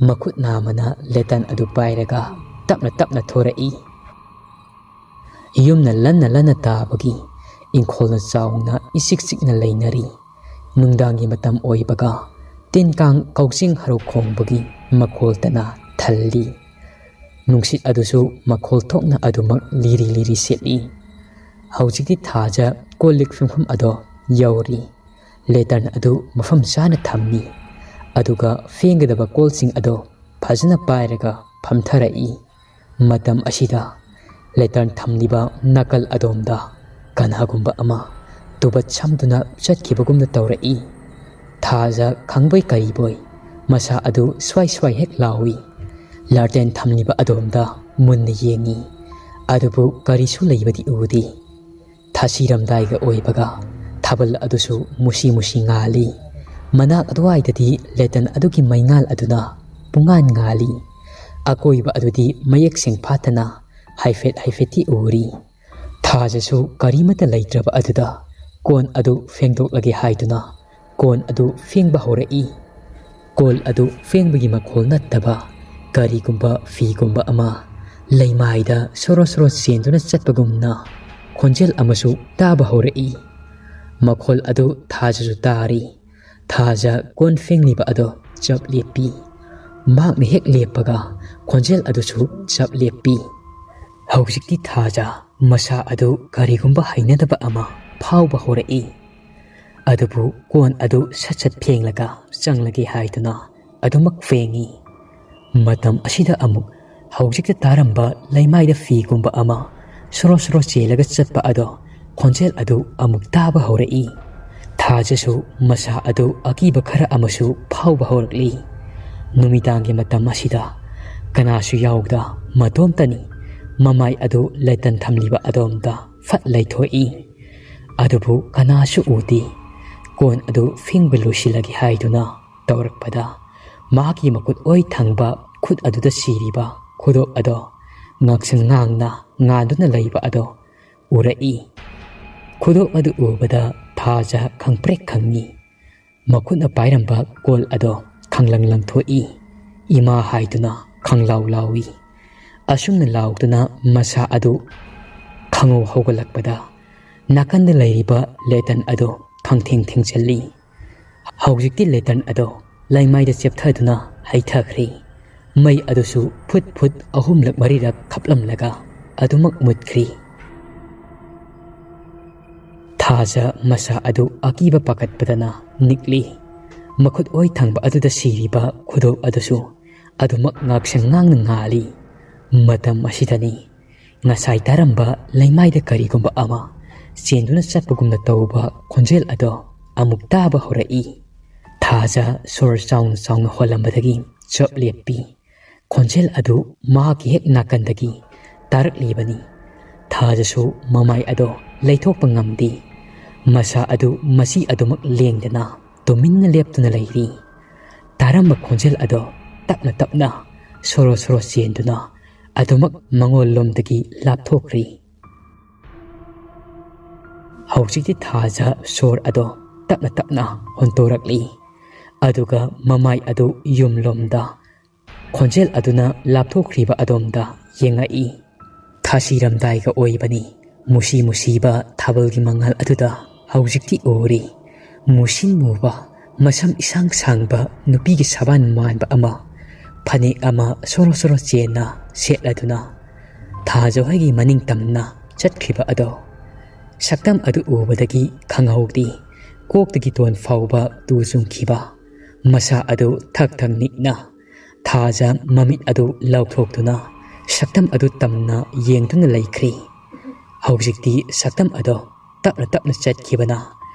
ꯃꯈꯨꯠ ꯅꯥꯝꯃꯅ ꯂꯦꯇꯟ ꯑꯗꯨ ꯄꯥꯏꯔꯒ ꯇꯞꯅ ꯇꯞꯅ ꯊꯣꯔꯛꯏ꯫ ꯌꯨꯝꯅ ꯂꯟꯅ ꯂꯟꯅ ꯇꯥꯕꯒꯤ ꯏꯪꯈꯣꯜꯅ ꯆꯥꯎꯅ ꯏꯆꯤꯛ ꯆꯤꯛꯅ ꯂꯩꯅꯔꯤ꯫ ꯅꯨꯡꯗꯥꯡꯒꯤ ꯃꯇꯝ ꯑꯣꯏꯕꯒ ꯇꯤꯟ ꯀꯥꯡ ꯀꯧꯖꯤꯡ ꯍꯔꯥꯎ ꯈꯣꯡꯕꯒꯤ ꯃꯈꯣꯜꯇꯅ ꯊꯜꯂꯤ꯫ ꯅꯨꯡꯁꯤꯠ ꯑꯗꯨꯁꯨ ꯃꯈꯣꯜ ꯊꯣꯛꯅ ꯑꯗꯨꯃꯛ ꯂꯤꯔꯤ ꯂꯤꯔꯤ ꯁꯤꯠꯂꯤ꯫ ꯍꯧꯖꯤꯛꯇꯤ ꯊꯥꯖ ꯀꯣꯜꯂꯤꯛ ꯐꯦꯡꯐꯝ ꯑꯗꯣ ꯌꯧꯔꯤ꯫ ꯂꯦꯇꯔꯟ ꯑꯗꯨ ꯃꯐꯝ ꯆꯥꯅ ꯊꯝꯃꯤ ꯑꯗꯨꯒ ꯐꯦꯡꯒꯗꯕ ꯀꯣꯜꯁꯤꯡ ꯑꯗꯣ ꯐꯖꯅ ꯄꯥꯏꯔꯒ ꯐꯝꯊꯔꯛꯏ꯫ ꯃꯇꯝ ꯑꯁꯤꯗ ꯂꯦꯇꯔꯟ ꯊꯝꯂꯤꯕ ꯅꯥꯀꯜ ꯑꯗꯣꯝꯗ ꯀꯅꯥꯒꯨꯝꯕ ꯑꯃ ꯇꯨꯕꯠ ꯁꯝꯗꯨꯅ ꯆꯠꯈꯤꯕꯒꯨꯝꯅ ꯇꯧꯔꯛꯏ꯫ ꯊꯥꯖ ꯈꯪꯕꯣꯏ ꯀꯔꯤꯕꯣꯏ ꯃꯁꯥ ꯑꯗꯨ ꯁ꯭ꯋꯥꯏ ꯁ꯭ꯋꯥꯏ ꯍꯦꯛ ꯂꯥꯎꯏ꯫ ꯂꯥꯔꯇꯦꯟ ꯊꯝꯂꯤꯕ ꯑꯗꯣꯝꯗ ꯃꯨꯟꯅ ꯌꯦꯡꯏ ꯑꯗꯨꯕꯨ ꯀꯔꯤꯁꯨ ꯂꯩꯕꯗꯤ ꯎꯗꯦ꯫ ꯊꯥꯁꯤꯔꯝꯗꯥꯏꯒ ꯑꯣꯏꯕꯒ ꯊꯥꯕꯜ ꯑꯗꯨꯁꯨ musi musi ꯉꯥꯜꯂꯤ꯫ ꯃꯅꯥꯛ ꯑꯗꯨꯋꯥꯏꯗꯗꯤ ꯂꯦꯇꯟ ꯑꯗꯨꯒꯤ ꯃꯩꯉꯥꯜ ꯑꯗꯨꯅ ꯄꯨꯡꯉꯥꯟ ꯉꯥꯜꯂꯤ꯫ ꯑꯀꯣꯏꯕ ꯑꯗꯨꯗꯤ ꯃꯌꯦꯛ ꯁꯦꯡꯐꯥꯠꯇꯅ ꯍꯥꯏꯐꯦꯠ ꯍꯥꯏꯐꯦꯠꯇꯤ ꯎꯔꯤ꯫ ꯊꯥꯖꯁꯨ ꯀꯔꯤꯃꯠꯇ ꯂꯩꯇ꯭ꯔꯕ ꯑꯗꯨꯗ ꯀꯣꯟ ꯑꯗꯨ ꯐꯦꯡꯗꯣꯛꯂꯒꯦ ꯍꯥꯏꯗꯨꯅ ꯀꯣꯟ ꯑꯗꯨ ꯐꯦꯡꯕ ꯍꯧꯔꯛꯏ꯫ ꯀꯣꯜ ꯑꯗꯨ ꯐꯦꯡꯕꯒꯤ ꯃꯈꯣꯜ ꯅꯠꯇꯕ ꯀꯔꯤꯒꯨꯝꯕ ꯐꯤꯒꯨꯝꯕ ꯑꯃ ꯂꯩꯃꯥꯏꯗ ꯁꯣꯔꯣ ꯁꯣꯔꯣ ꯆꯦꯟꯗꯨꯅ ꯆꯠꯄꯒꯨꯝꯅ ꯈꯣꯟꯖꯦꯜ ꯑꯃꯁꯨ ꯇꯥꯕ ꯍꯧꯔꯛꯏ꯫ ꯃꯈꯣꯜ ꯑꯗꯨ ꯊꯥꯖꯁꯨ ꯇꯥꯔꯤ꯫ ꯊꯥꯖ ꯀꯣꯟ ꯐꯦꯡꯂꯤꯕ ꯑꯗꯣ ꯆꯞ ꯂꯦꯞꯄꯤ꯫ ꯃꯍꯥꯛꯅ ꯍꯦꯛ ꯂꯦꯞꯄꯒ ꯈꯣꯟꯖꯦꯜ ꯑꯗꯨꯁꯨ ꯆꯞ ꯂꯦꯞꯄꯤ꯫ ꯍꯧꯖꯤꯛꯇꯤ ꯊꯥꯖ ꯃꯁꯥ ꯑꯗꯨ ꯀꯔꯤꯒꯨꯝꯕ ꯍꯩꯅꯗꯕ ꯑꯃ ꯐꯥꯎꯕ ꯍꯧꯔꯛꯏ꯫ ꯑꯗꯨꯕꯨ ꯀꯣꯟ ꯑꯗꯨ ꯁꯠ ꯁꯠ ꯐꯦꯡꯂꯒ ꯆꯪꯂꯒꯦ ꯍꯥꯏꯗꯨꯅ ꯑꯗꯨꯃꯛ ꯐꯦꯡꯏ꯫ ꯃꯇꯝ ꯑꯁꯤꯗ ꯑꯃꯨꯛ ꯍꯧꯖꯤꯛꯇ ꯇꯥꯔꯝꯕ ꯂꯩꯃꯥꯏꯗ ꯐꯤꯒꯨꯝꯕ ꯑꯃ ꯁꯣꯔꯣ ꯁꯣꯔꯣ ꯆꯦꯜꯂꯒ ꯆꯠꯄ ꯑꯗꯣ ꯈꯣꯟꯖꯦꯜ ꯑꯗꯨ ꯑꯃꯨꯛ ꯇꯥꯕ ꯍꯧꯔꯛꯏ꯫ ꯊꯥꯖꯁꯨ ꯃꯁꯥ ꯑꯗꯨ ꯑꯀꯤꯕ ꯈꯔ ꯑꯃꯁꯨ ꯐꯥꯎꯕ ꯍꯧꯔꯛꯂꯤ꯫ ꯅꯨꯃꯤꯗꯥꯡꯒꯤ ꯃꯇꯝ ꯑꯁꯤꯗ ꯀꯅꯥꯁꯨ ꯌꯥꯎꯗ ꯃꯇꯣꯝꯇꯅꯤ꯫ ꯃꯃꯥꯏ ꯑꯗꯨ ꯂꯦꯇꯟ ꯊꯝꯂꯤꯕ ꯑꯗꯣꯝꯗ ꯐꯠ ꯂꯩꯊꯣꯛꯏ꯫ ꯑꯗꯨꯕꯨ ꯀꯅꯥꯁꯨ ꯎꯗꯦ꯫ ꯀꯣꯟ ꯑꯗꯨ ꯐꯦꯡꯕ ꯂꯣꯏꯁꯤꯜꯂꯒꯦ ꯍꯥꯏꯗꯨꯅ ꯇꯧꯔꯛꯄꯗ ꯃꯍꯥꯛꯀꯤ ꯃꯈꯨꯠ ꯑꯣꯏ ꯊꯪꯕ ꯈꯨꯠ ꯑꯗꯨꯗ ꯁꯤꯔꯤꯕ ꯈꯨꯗꯣꯞ ꯑꯗꯣ ꯉꯥꯛꯁꯪ ꯉꯥꯡꯅ ꯉꯥꯟꯗꯨꯅ ꯂꯩꯕ ꯑꯗꯣ ꯎꯔꯛꯏ꯫ ꯈꯨꯗꯣꯞ ꯑꯗꯨ ꯎꯕꯗ ꯊꯥꯖ ꯈꯪꯄ꯭ꯔꯦꯛ ꯈꯪꯏ꯫ ꯃꯈꯨꯠꯅ ꯄꯥꯏꯔꯝꯕ ꯀꯣꯜ ꯑꯗꯣ ꯈꯪꯂꯪ ꯂꯪꯊꯣꯛꯏ꯫ ꯏꯃꯥ ꯍꯥꯏꯗꯨꯅ ꯈꯪꯂꯥꯎ ꯂꯥꯎꯏ꯫ ꯑꯁꯨꯝꯅ ꯂꯥꯎꯗꯨꯅ ꯃꯁꯥ ꯑꯗꯨ ꯈꯪꯍꯧ ꯍꯧꯒꯠꯂꯛꯄꯗ ꯅꯥꯀꯟꯗ ꯂꯩꯔꯤꯕ ꯂꯦꯇꯟ ꯑꯗꯣ ꯈꯪꯊꯦꯡ ꯊꯦꯡꯖꯤꯜꯂꯤ꯫ ꯍꯧꯖꯤꯛꯇꯤ ꯂꯦꯇꯟ ꯑꯗꯣ ꯂꯩꯃꯥꯏꯗ ꯆꯦꯞꯊꯗꯨꯅ ꯍꯩꯊꯈ꯭ꯔꯦ꯫ ꯃꯩ ꯑꯗꯨꯁꯨ ꯐꯨꯠ ꯐꯨꯠ ꯑꯍꯨꯝꯂꯛ ꯃꯔꯤꯔꯛ ꯈꯞꯂꯝꯂꯒ ꯑꯗꯨꯃꯛ ꯃꯨꯠꯈ꯭ꯔꯤ꯫ ꯊꯥꯖ ꯃꯁꯥ ꯑꯗꯨ ꯑꯀꯤꯕ ꯄꯥꯈꯠꯄꯗꯅ ꯅꯤꯛꯂꯤ꯫ ꯃꯈꯨꯠ ꯑꯣꯏ ꯊꯪꯕ ꯑꯗꯨꯗ ꯁꯤꯔꯤꯕ ꯈꯨꯗꯣꯞ ꯑꯗꯨꯁꯨ ꯑꯗꯨꯃꯛ ꯉꯥꯛꯁꯪ ꯉꯥꯡꯅ ꯉꯥꯜꯂꯤ꯫ ꯃꯇꯝ ꯑꯁꯤꯗꯅꯤ ꯉꯁꯥꯏ ꯇꯥꯔꯝꯕ ꯂꯩꯃꯥꯏꯗ ꯀꯔꯤꯒꯨꯝꯕ ꯑꯃ ꯆꯦꯟꯗꯨꯅ ꯆꯠꯄꯒꯨꯝꯅ ꯇꯧꯕ ꯈꯣꯟꯖꯦꯜ ꯑꯗꯣ ꯑꯃꯨꯛ ꯇꯥꯕ ꯍꯧꯔꯛꯏ꯫ ꯊꯥꯖ ꯁꯣꯔ ꯆꯥꯎꯅ ꯆꯥꯎꯅ ꯍꯣꯜꯂꯝꯕꯗꯒꯤ ꯆꯞ ꯂꯦꯞꯄꯤ꯫ ꯈꯣꯟꯖꯦꯜ ꯑꯗꯨ ꯃꯍꯥꯛꯀꯤ ꯍꯦꯛ ꯅꯥꯀꯟꯗꯒꯤ ꯇꯥꯔꯛꯂꯤꯕꯅꯤ꯫ ꯊꯥꯖꯁꯨ ꯃꯃꯥꯏ ꯑꯗꯣ ꯂꯩꯊꯣꯛꯄ ꯉꯝꯗꯦ꯫ ꯃꯁꯥ ꯑꯗꯨ ꯃꯁꯤ ꯑꯗꯨꯃꯛ ꯂꯦꯡꯗꯅ ꯇꯨꯃꯤꯟꯅ ꯂꯦꯞꯇꯨꯅ ꯂꯩꯔꯤ꯫ ꯇꯥꯔꯝꯕ ꯈꯣꯟꯖꯦꯜ ꯑꯗꯣ ꯇꯞꯅ ꯇꯞꯅ ꯁꯣꯔꯣ ꯁꯣꯔꯣ ꯆꯦꯟꯗꯨꯅ ꯑꯗꯨꯃꯛ ꯃꯉꯣꯟꯂꯣꯝꯗꯒꯤ ꯂꯥꯞꯊꯣꯛꯈ꯭ꯔꯤ꯫ ꯍꯧꯖꯤꯛꯇꯤ ꯊꯥꯖ ꯁꯣꯔ ꯑꯗꯣ ꯇꯞꯅ ꯇꯞꯅ ꯍꯣꯟꯇꯣꯔꯛꯂꯤ꯫ ꯑꯗꯨꯒ ꯃꯃꯥꯏ ꯑꯗꯨ ꯌꯨꯝꯂꯣꯝꯗ ꯈꯣꯟꯖꯦꯜ ꯑꯗꯨꯅ ꯂꯥꯞꯊꯣꯛꯈ꯭ꯔꯤꯕ ꯑꯗꯣꯝꯗ ꯌꯦꯡꯉꯛꯏ꯫ ꯊꯥꯁꯤꯔꯝꯗꯥꯏꯒ ꯑꯣꯏꯕꯅꯤ꯫ ꯃꯨꯁꯤ ꯃꯨꯁꯤꯕ ꯊꯥꯕꯜꯒꯤ ꯃꯉꯥꯜ ꯑꯗꯨꯗ ꯍꯧꯖꯤꯛꯇꯤ ꯎꯔꯤ꯫ ꯃꯨꯁꯤꯟ ꯃꯨꯕ ꯃꯁꯝ ꯏꯁꯥꯡ ꯁꯥꯡꯕ ꯅꯨꯄꯤꯒꯤ ꯁꯕꯥꯟ ꯃꯥꯟꯕ ꯑꯃ ꯐꯅꯦꯛ ꯑꯃ ꯁꯣꯔꯣ ꯁꯣꯔꯣ ꯆꯦꯟꯅ ꯁꯦꯠꯂꯗꯨꯅ ꯊꯥꯖ ꯍꯣꯏꯒꯤ ꯃꯅꯤꯡ ꯇꯝꯅ ꯆꯠꯈꯤꯕ ꯑꯗꯣ ꯁꯛꯇꯝ ꯑꯗꯨ ꯎꯕꯗꯒꯤ ꯈꯪꯍꯧꯗꯦ꯫ ꯀꯣꯛꯇꯒꯤ ꯇꯣꯟ ꯐꯥꯎꯕ ꯇꯨ ꯆꯨꯡꯈꯤꯕ ꯃꯁꯥ ꯑꯗꯨ ꯊꯛ ꯊꯛ ꯅꯤꯛꯅ ꯊꯥꯖ ꯃꯃꯤꯠ ꯑꯗꯨ ꯂꯥꯎꯊꯣꯛꯇꯨꯅ ꯁꯛꯇꯝ ꯑꯗꯨ ꯇꯝꯅ ꯌꯦꯡꯗꯨꯅ ꯂꯩꯈ꯭ꯔꯤ꯫ ꯍꯧꯖꯤꯛꯇꯤ ꯁꯛꯇꯝ ꯑꯗꯨ ꯇꯞꯅ ꯇꯞꯅ ꯆꯠꯈꯤꯕꯅ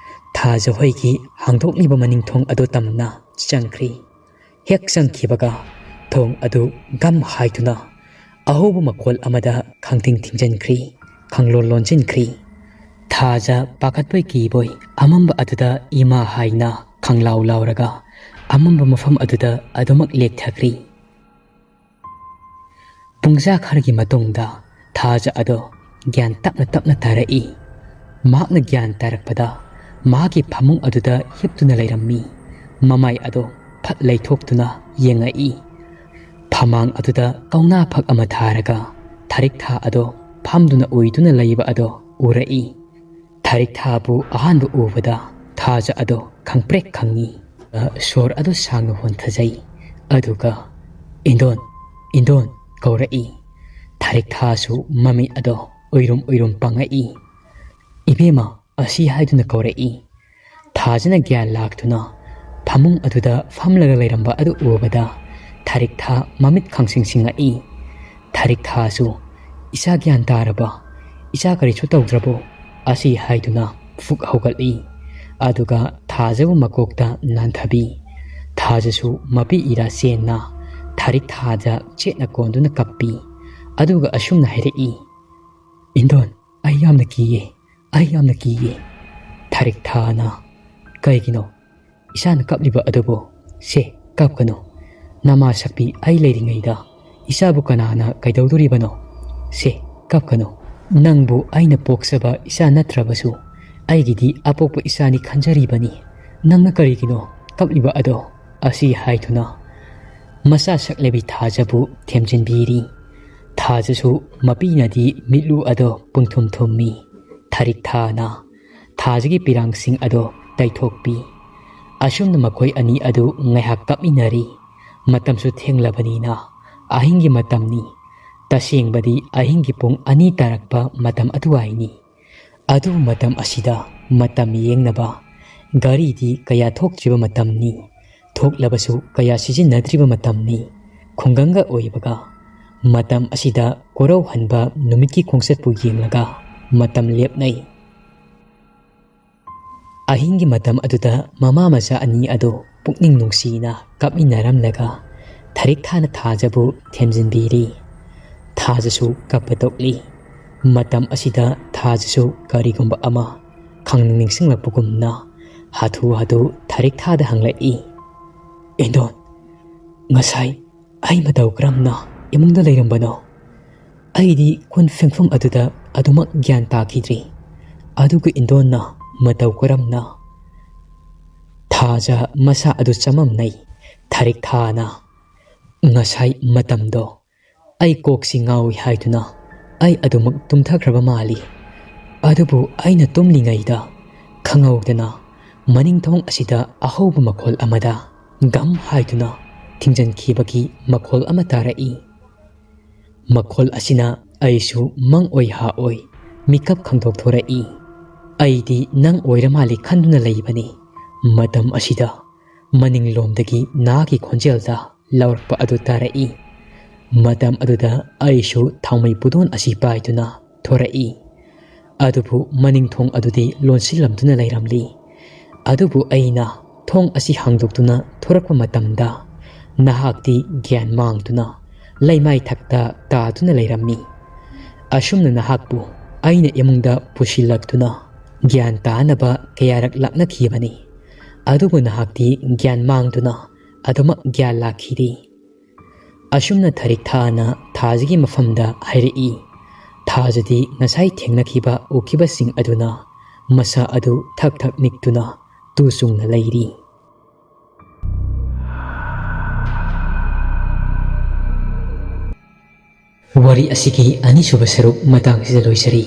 ꯊꯥꯖ ꯍꯣꯏꯒꯤ ꯍꯥꯡꯗꯣꯛꯂꯤꯕ ꯃꯅꯤꯡꯊꯣꯡ ꯑꯗꯨ ꯇꯝꯅ ꯆꯪꯈ꯭ꯔꯤ꯫ ꯍꯦꯛ ꯆꯪꯈꯤꯕꯒ ꯊꯣꯡ ꯑꯗꯨ ꯒꯝ ꯍꯥꯏꯗꯨꯅ ꯑꯍꯧꯕ ꯃꯈꯣꯜ ꯑꯃꯗ ꯈꯪꯊꯤꯡ ꯊꯤꯡꯖꯤꯟꯈ꯭ꯔꯤ, ꯈꯪꯂꯣꯟ ꯂꯣꯟꯁꯤꯟꯈ꯭ꯔꯤ꯫ ꯊꯥꯖ ꯄꯥꯈꯠꯄꯣꯏ ꯀꯤꯕꯣꯏ ꯑꯃꯝꯕ ꯑꯗꯨꯗ ꯏꯃꯥ ꯍꯥꯏꯅ ꯈꯪꯂꯥꯎ ꯂꯥꯎꯔꯒ ꯑꯃꯝꯕ ꯃꯐꯝ ꯑꯗꯨꯗ ꯑꯗꯨꯃꯛ ꯂꯦꯛꯊꯈ꯭ꯔꯤ꯫ ꯄꯨꯡꯖꯥ ꯈꯔꯒꯤ ꯃꯇꯨꯡꯗ ꯊꯥꯖ ꯑꯗꯣ ꯒ꯭ꯌꯥꯟ ꯇꯞꯅ ꯇꯞꯅ ꯇꯥꯔꯛꯏ꯫ ꯃꯍꯥꯛꯅ ꯒ꯭ꯌꯥꯟ ꯇꯥꯔꯛꯄꯗ ꯃꯍꯥꯛꯀꯤ ꯐꯃꯨꯡ ꯑꯗꯨꯗ ꯍꯤꯞꯇꯨꯅ ꯂꯩꯔꯝꯃꯤ꯫ ꯃꯃꯥꯏ ꯑꯗꯣ ꯐꯠ ꯂꯩꯊꯣꯛꯇꯨꯅ ꯌꯦꯡꯉꯛꯏ꯫ ꯐꯃꯥꯡ ꯑꯗꯨꯗ ꯀꯧꯅꯥ ꯐꯛ ꯑꯃ ꯊꯥꯔꯒ ꯊꯥꯔꯤꯛ ꯊꯥ ꯑꯗꯣ ꯐꯝꯗꯨꯅ ꯎꯏꯗꯨꯅ ꯂꯩꯕ ꯑꯗꯣ ꯎꯔꯛꯏ꯫ ꯊꯥꯔꯤꯛ ꯊꯥꯕꯨ ꯑꯍꯥꯟꯕ ꯎꯕꯗ ꯊꯥꯖ ꯑꯗꯣ ꯈꯪꯄ꯭ꯔꯦꯛ ꯈꯪꯉꯤ꯫ ꯁꯣꯔ ꯑꯗꯨ ꯁꯥꯡꯅ ꯍꯣꯟꯊꯖꯩ꯫ ꯑꯗꯨꯒ "ꯏꯟꯗꯣꯟ ꯏꯟꯗꯣꯟ" ꯀꯧꯔꯛꯏ꯫ ꯊꯥꯔꯤꯛ ꯊꯥꯁꯨ ꯃꯃꯤꯠ ꯑꯗꯣ ꯎꯏꯔꯨꯝ ꯎꯏꯔꯨꯝ ꯄꯥꯡꯉꯛꯏ꯫ "ꯏꯕꯦꯝꯃ" ꯑꯁꯤ ꯍꯥꯏꯗꯨꯅ ꯀꯧꯔꯛꯏ꯫ ꯊꯥꯖꯅ ꯒ꯭ꯌꯥꯟ ꯂꯥꯛꯇꯨꯅ ꯐꯃꯨꯡ ꯑꯗꯨꯗ ꯐꯝꯂꯒ ꯂꯩꯔꯝꯕ ꯑꯗꯨ ꯎꯕꯗ ꯊꯥꯔꯤꯛ ꯊꯥ ꯃꯃꯤꯠ ꯈꯪꯁꯤꯡ ꯁꯤꯡꯉꯛꯏ꯫ ꯊꯥꯔꯤꯛ ꯊꯥꯁꯨ "ꯏꯆꯥ ꯒ꯭ꯌꯥꯟ ꯇꯥꯔꯕ? ꯏꯆꯥ ꯀꯔꯤꯁꯨ ꯇꯧꯗ꯭ꯔꯕꯣ?" ꯑꯁꯤ ꯍꯥꯏꯗꯨꯅ ꯐꯨꯛ ꯍꯧꯒꯠꯂꯤ꯫ ꯑꯗꯨꯒ ꯊꯥꯖꯕꯨ ꯃꯀꯣꯛꯇ ꯅꯥꯟꯊꯕꯤ꯫ ꯊꯥꯖꯁꯨ ꯃꯄꯤ ꯏꯔꯥ ꯆꯦꯟꯅ ꯊꯥꯔꯤꯛ ꯊꯥꯗ ꯆꯦꯠꯅ ꯀꯣꯟꯗꯨꯅ ꯀꯞꯄꯤ꯫ ꯑꯗꯨꯒ ꯑꯁꯨꯝꯅ ꯍꯥꯏꯔꯛꯏ, "ꯏꯟꯗꯣꯟ, ꯑꯩ ꯌꯥꯝꯅ ꯀꯤꯌꯦ, ꯑꯩ ꯌꯥꯝꯅ ꯀꯤꯌꯦ." ꯊꯥꯔꯤꯛ ꯊꯥꯅ "ꯀꯩꯒꯤꯅꯣ ꯏꯆꯥꯅ ꯀꯞꯂꯤꯕ ꯑꯗꯨꯕꯨ? ꯁꯦ ꯀꯞꯀꯅꯨ. ꯅꯃꯥ ꯁꯛꯄꯤ ꯑꯩ ꯂꯩꯔꯤꯉꯩꯗ ꯏꯆꯥꯕꯨ ꯀꯅꯥꯅ ꯀꯩꯗꯧꯗꯣꯔꯤꯕꯅꯣ? ꯁꯦ ꯀꯞꯀꯅꯨ. ꯅꯪꯕꯨ ꯑꯩꯅ ꯄꯣꯛꯆꯕ ꯏꯆꯥ ꯅꯠꯇ꯭ꯔꯕꯁꯨ ꯑꯩꯒꯤꯗꯤ ꯑꯄꯣꯛꯄ ꯏꯆꯥꯅꯤ ꯈꯟꯖꯔꯤꯕꯅꯤ. ꯅꯪꯅ ꯀꯔꯤꯒꯤꯅꯣ ꯀꯞꯂꯤꯕ ꯑꯗꯣ?" ꯑꯁꯤ ꯍꯥꯏꯗꯨꯅ ꯃꯆꯥ ꯁꯛꯂꯕꯤ ꯊꯥꯖꯕꯨ ꯊꯦꯝꯖꯤꯟꯕꯤꯔꯤ꯫ ꯊꯥꯖꯁꯨ ꯃꯄꯤꯅꯗꯤ ꯃꯤꯠꯂꯨ ꯑꯗꯣ ꯄꯨꯡꯊꯨꯝ ꯊꯨꯝꯃꯤ꯫ ꯊꯥꯔꯤꯛ ꯊꯥꯅ ꯊꯥꯖꯒꯤ ꯄꯤꯔꯥꯡꯁꯤꯡ ꯑꯗꯣ ꯇꯩꯊꯣꯛꯄꯤ꯫ ꯑꯁꯨꯝꯅ ꯃꯈꯣꯏ ꯑꯅꯤ ꯑꯗꯨ ꯉꯥꯏꯍꯥꯛ ꯀꯞꯃꯤꯟꯅꯔꯤ꯫ ꯃꯇꯝꯁꯨ ꯊꯦꯡꯂꯕꯅꯤꯅ ꯑꯍꯤꯡꯒꯤ ꯃꯇꯝꯅꯤ꯫ ꯇꯁꯦꯡꯕꯗꯤ ꯑꯍꯤꯡꯒꯤ ꯄꯨꯡ 2 ꯇꯥꯔꯛꯄ ꯃꯇꯝ ꯑꯗꯨꯋꯥꯏꯅꯤ꯫ ꯑꯗꯨꯕꯨ ꯃꯇꯝ ꯑꯁꯤꯗ ꯃꯇꯝ ꯌꯦꯡꯅꯕ ꯒꯥꯔꯤꯗꯤ ꯀꯌꯥ ꯊꯣꯛꯇ꯭ꯔꯤꯕ ꯃꯇꯝꯅꯤ꯫ ꯊꯣꯛꯂꯕꯁꯨ ꯀꯌꯥ ꯁꯤꯖꯤꯟꯅꯗ꯭ꯔꯤꯕ ꯃꯇꯝꯅꯤ꯫ ꯈꯨꯡꯒꯪꯒ ꯑꯣꯏꯕꯒ ꯃꯇꯝ ꯑꯁꯤꯗ ꯀꯣꯔꯧꯍꯟꯕ ꯅꯨꯃꯤꯠꯀꯤ ꯈꯣꯡꯆꯠꯄꯨ ꯌꯦꯡꯂꯒ ꯃꯇꯝ ꯂꯦꯞꯅꯩ꯫ ꯑꯍꯤꯡꯒꯤ ꯃꯇꯝ ꯑꯗꯨꯗ ꯃꯃꯥ ꯃꯆꯥ ꯑꯅꯤ ꯑꯗꯨ ꯄꯨꯛꯅꯤꯡ ꯅꯨꯡꯁꯤꯅ ꯀꯞꯃꯤꯟꯅꯔꯝꯂꯒ ꯊꯥꯔꯤꯛ ꯊꯥꯅ ꯊꯥꯖꯕꯨ ꯊꯦꯝꯖꯤꯟꯕꯤꯔꯤ꯫ ꯊꯥꯖꯁꯨ ꯀꯞꯄ ꯇꯣꯛꯂꯤ꯫ ꯃꯇꯝ ꯑꯁꯤꯗ ꯊꯥꯖꯁꯨ ꯀꯔꯤꯒꯨꯝꯕ ꯑꯃ ꯈꯪꯅꯤꯡ ꯅꯤꯡꯁꯤꯡꯂꯛꯄꯒꯨꯝꯅ ꯍꯥꯊꯨ ꯍꯥꯊꯨ ꯊꯥꯔꯤꯛ ꯊꯥꯗ ꯍꯪꯂꯛꯏ, "ꯏꯟꯗꯣꯟ, ꯉꯁꯥꯏ ꯑꯩ ꯃꯇꯧ ꯀꯔꯝꯅ ꯏꯃꯨꯡꯗ ꯂꯩꯔꯝꯕꯅꯣ? ꯑꯩꯗꯤ ꯀꯣꯟ ꯐꯦꯡꯐꯝ ꯑꯗꯨꯗ ꯑꯗꯨꯃꯛ ꯒ꯭ꯌꯥꯟ ꯇꯥꯈꯤꯗ꯭ꯔꯤ꯫ ꯑꯗꯨꯒ ꯏꯟꯗꯣꯟꯅ ꯃꯇꯧ ꯀꯔꯝꯅ?" ꯊꯥꯖ ꯃꯁꯥ ꯑꯗꯨ ꯆꯃꯝꯅꯩ꯫ ꯊꯥꯔꯤꯛ ꯊꯥꯅ "ꯉꯁꯥꯏ ꯃꯇꯝꯗꯣ ꯑꯩ ꯀꯣꯛꯁꯤ ꯉꯥꯎꯏ ꯍꯥꯏꯗꯨꯅ ꯑꯩ ꯑꯗꯨꯃꯛ ꯇꯨꯝꯊꯈ꯭ꯔꯕ ꯃꯥꯜꯂꯤ꯫ ꯑꯗꯨꯕꯨ ꯑꯩꯅ ꯇꯨꯝꯂꯤꯉꯩꯗ ꯈꯪꯍꯧꯗꯅ ꯃꯅꯤꯡꯊꯣꯡ ꯑꯁꯤꯗ ꯑꯍꯧꯕ ꯃꯈꯣꯜ ꯑꯃꯗ ꯒꯝ ꯍꯥꯏꯗꯨꯅ ꯊꯤꯡꯖꯤꯟꯈꯤꯕꯒꯤ ꯃꯈꯣꯜ ꯑꯃ ꯇꯥꯔꯛꯏ꯫ ꯃꯈꯣꯜ ꯑꯁꯤꯅ ꯑꯩꯁꯨ ꯃꯪ ꯑꯣꯏ ꯍꯥ ꯑꯣꯏ ꯃꯤꯀꯞ ꯈꯪꯗꯣꯛꯊꯣꯔꯛꯏ꯫ ꯑꯩꯗꯤ ꯅꯪ ꯑꯣꯏꯔ ꯃꯥꯜꯂꯤ ꯈꯟꯗꯨꯅ ꯂꯩꯕꯅꯤ꯫ ꯃꯇꯝ ꯑꯁꯤꯗ ꯃꯅꯤꯡꯂꯣꯝꯗꯒꯤ ꯅꯍꯥꯛꯀꯤ ꯈꯣꯟꯖꯦꯜꯗ ꯂꯥꯎꯔꯛꯄ ꯑꯗꯨ ꯇꯥꯔꯛꯏ꯫ ꯃꯇꯝ ꯑꯗꯨꯗ ꯑꯩꯁꯨ ꯊꯥꯎꯃꯩ ꯄꯨꯗꯣꯟ ꯑꯁꯤ ꯄꯥꯏꯗꯨꯅ ꯊꯣꯔꯛꯏ꯫ ꯑꯗꯨꯕꯨ ꯃꯅꯤꯡꯊꯣꯡ ꯑꯗꯨꯗꯤ ꯂꯣꯟꯁꯤꯜꯂꯝꯗꯨꯅ ꯂꯩꯔꯝꯂꯤ꯫ ꯑꯗꯨꯕꯨ ꯑꯩꯅ ꯊꯣꯡ ꯑꯁꯤ ꯍꯥꯡꯗꯣꯛꯇꯨꯅ ꯊꯣꯔꯛꯄ ꯃꯇꯝꯗ ꯅꯍꯥꯛꯇꯤ ꯒ꯭ꯌꯥꯟ ꯃꯥꯡꯗꯨꯅ ꯂꯩꯃꯥꯏ ꯊꯛꯇ ꯇꯥꯗꯨꯅ ꯂꯩꯔꯝꯃꯤ꯫ ꯑꯁꯨꯝꯅ ꯅꯍꯥꯛꯄꯨ ꯑꯩꯅ ꯏꯃꯨꯡꯗ ꯄꯨꯁꯤꯜꯂꯛꯇꯨꯅ ꯒ꯭ꯌꯥꯟ ꯇꯥꯅꯕ ꯀꯌꯥꯔꯛ ꯂꯥꯛꯅꯈꯤꯕꯅꯤ꯫ ꯑꯗꯨꯕꯨ ꯅꯍꯥꯛꯇꯤ ꯒ꯭ꯌꯥꯟ ꯃꯥꯡꯗꯨꯅ ꯑꯗꯨꯃꯛ ꯒ꯭ꯌꯥꯟ ꯂꯥꯛꯈꯤꯗꯦ." ꯑꯁꯨꯝꯅ ꯊꯥꯔꯤꯛ ꯊꯥꯅ ꯊꯥꯖꯒꯤ ꯃꯐꯝꯗ ꯍꯥꯏꯔꯛꯏ꯫ ꯊꯥꯖꯗꯤ ꯉꯁꯥꯏ ꯊꯦꯡꯅꯈꯤꯕ ꯎꯈꯤꯕꯁꯤꯡ ꯑꯗꯨꯅ ꯃꯁꯥ ꯑꯗꯨ ꯊꯛ ꯊꯛ ꯅꯤꯛꯇꯨꯅ ꯇꯨ ꯆꯨꯡꯅ ꯂꯩꯔꯤ꯫ ꯋꯥꯔꯤ ꯑꯁꯤꯒꯤ ꯑꯅꯤꯁꯨꯕ ꯁꯔꯨꯛ ꯃꯇꯥꯡꯁꯤꯗ ꯂꯣꯏꯖꯔꯤ꯫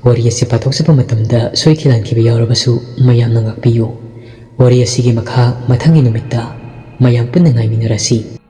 ꯋꯥꯔꯤ ꯑꯁꯤ ꯄꯥꯊꯣꯛꯆꯕ ꯃꯇꯝꯗ ꯁꯣꯏꯈꯤ ꯂꯥꯟꯈꯤꯕ ꯌꯥꯎꯔꯕꯁꯨ ꯃꯌꯥꯝꯅ ꯉꯥꯛꯄꯤꯌꯨ꯫ ꯋꯥꯔꯤ ꯑꯁꯤꯒꯤ ꯃꯈꯥ ꯃꯊꯪꯒꯤ ꯅꯨꯃꯤꯠꯇ ꯃꯌꯥꯝ ꯄꯨꯟꯅ ꯉꯥꯏꯃꯤꯟꯅꯔꯁꯤ꯫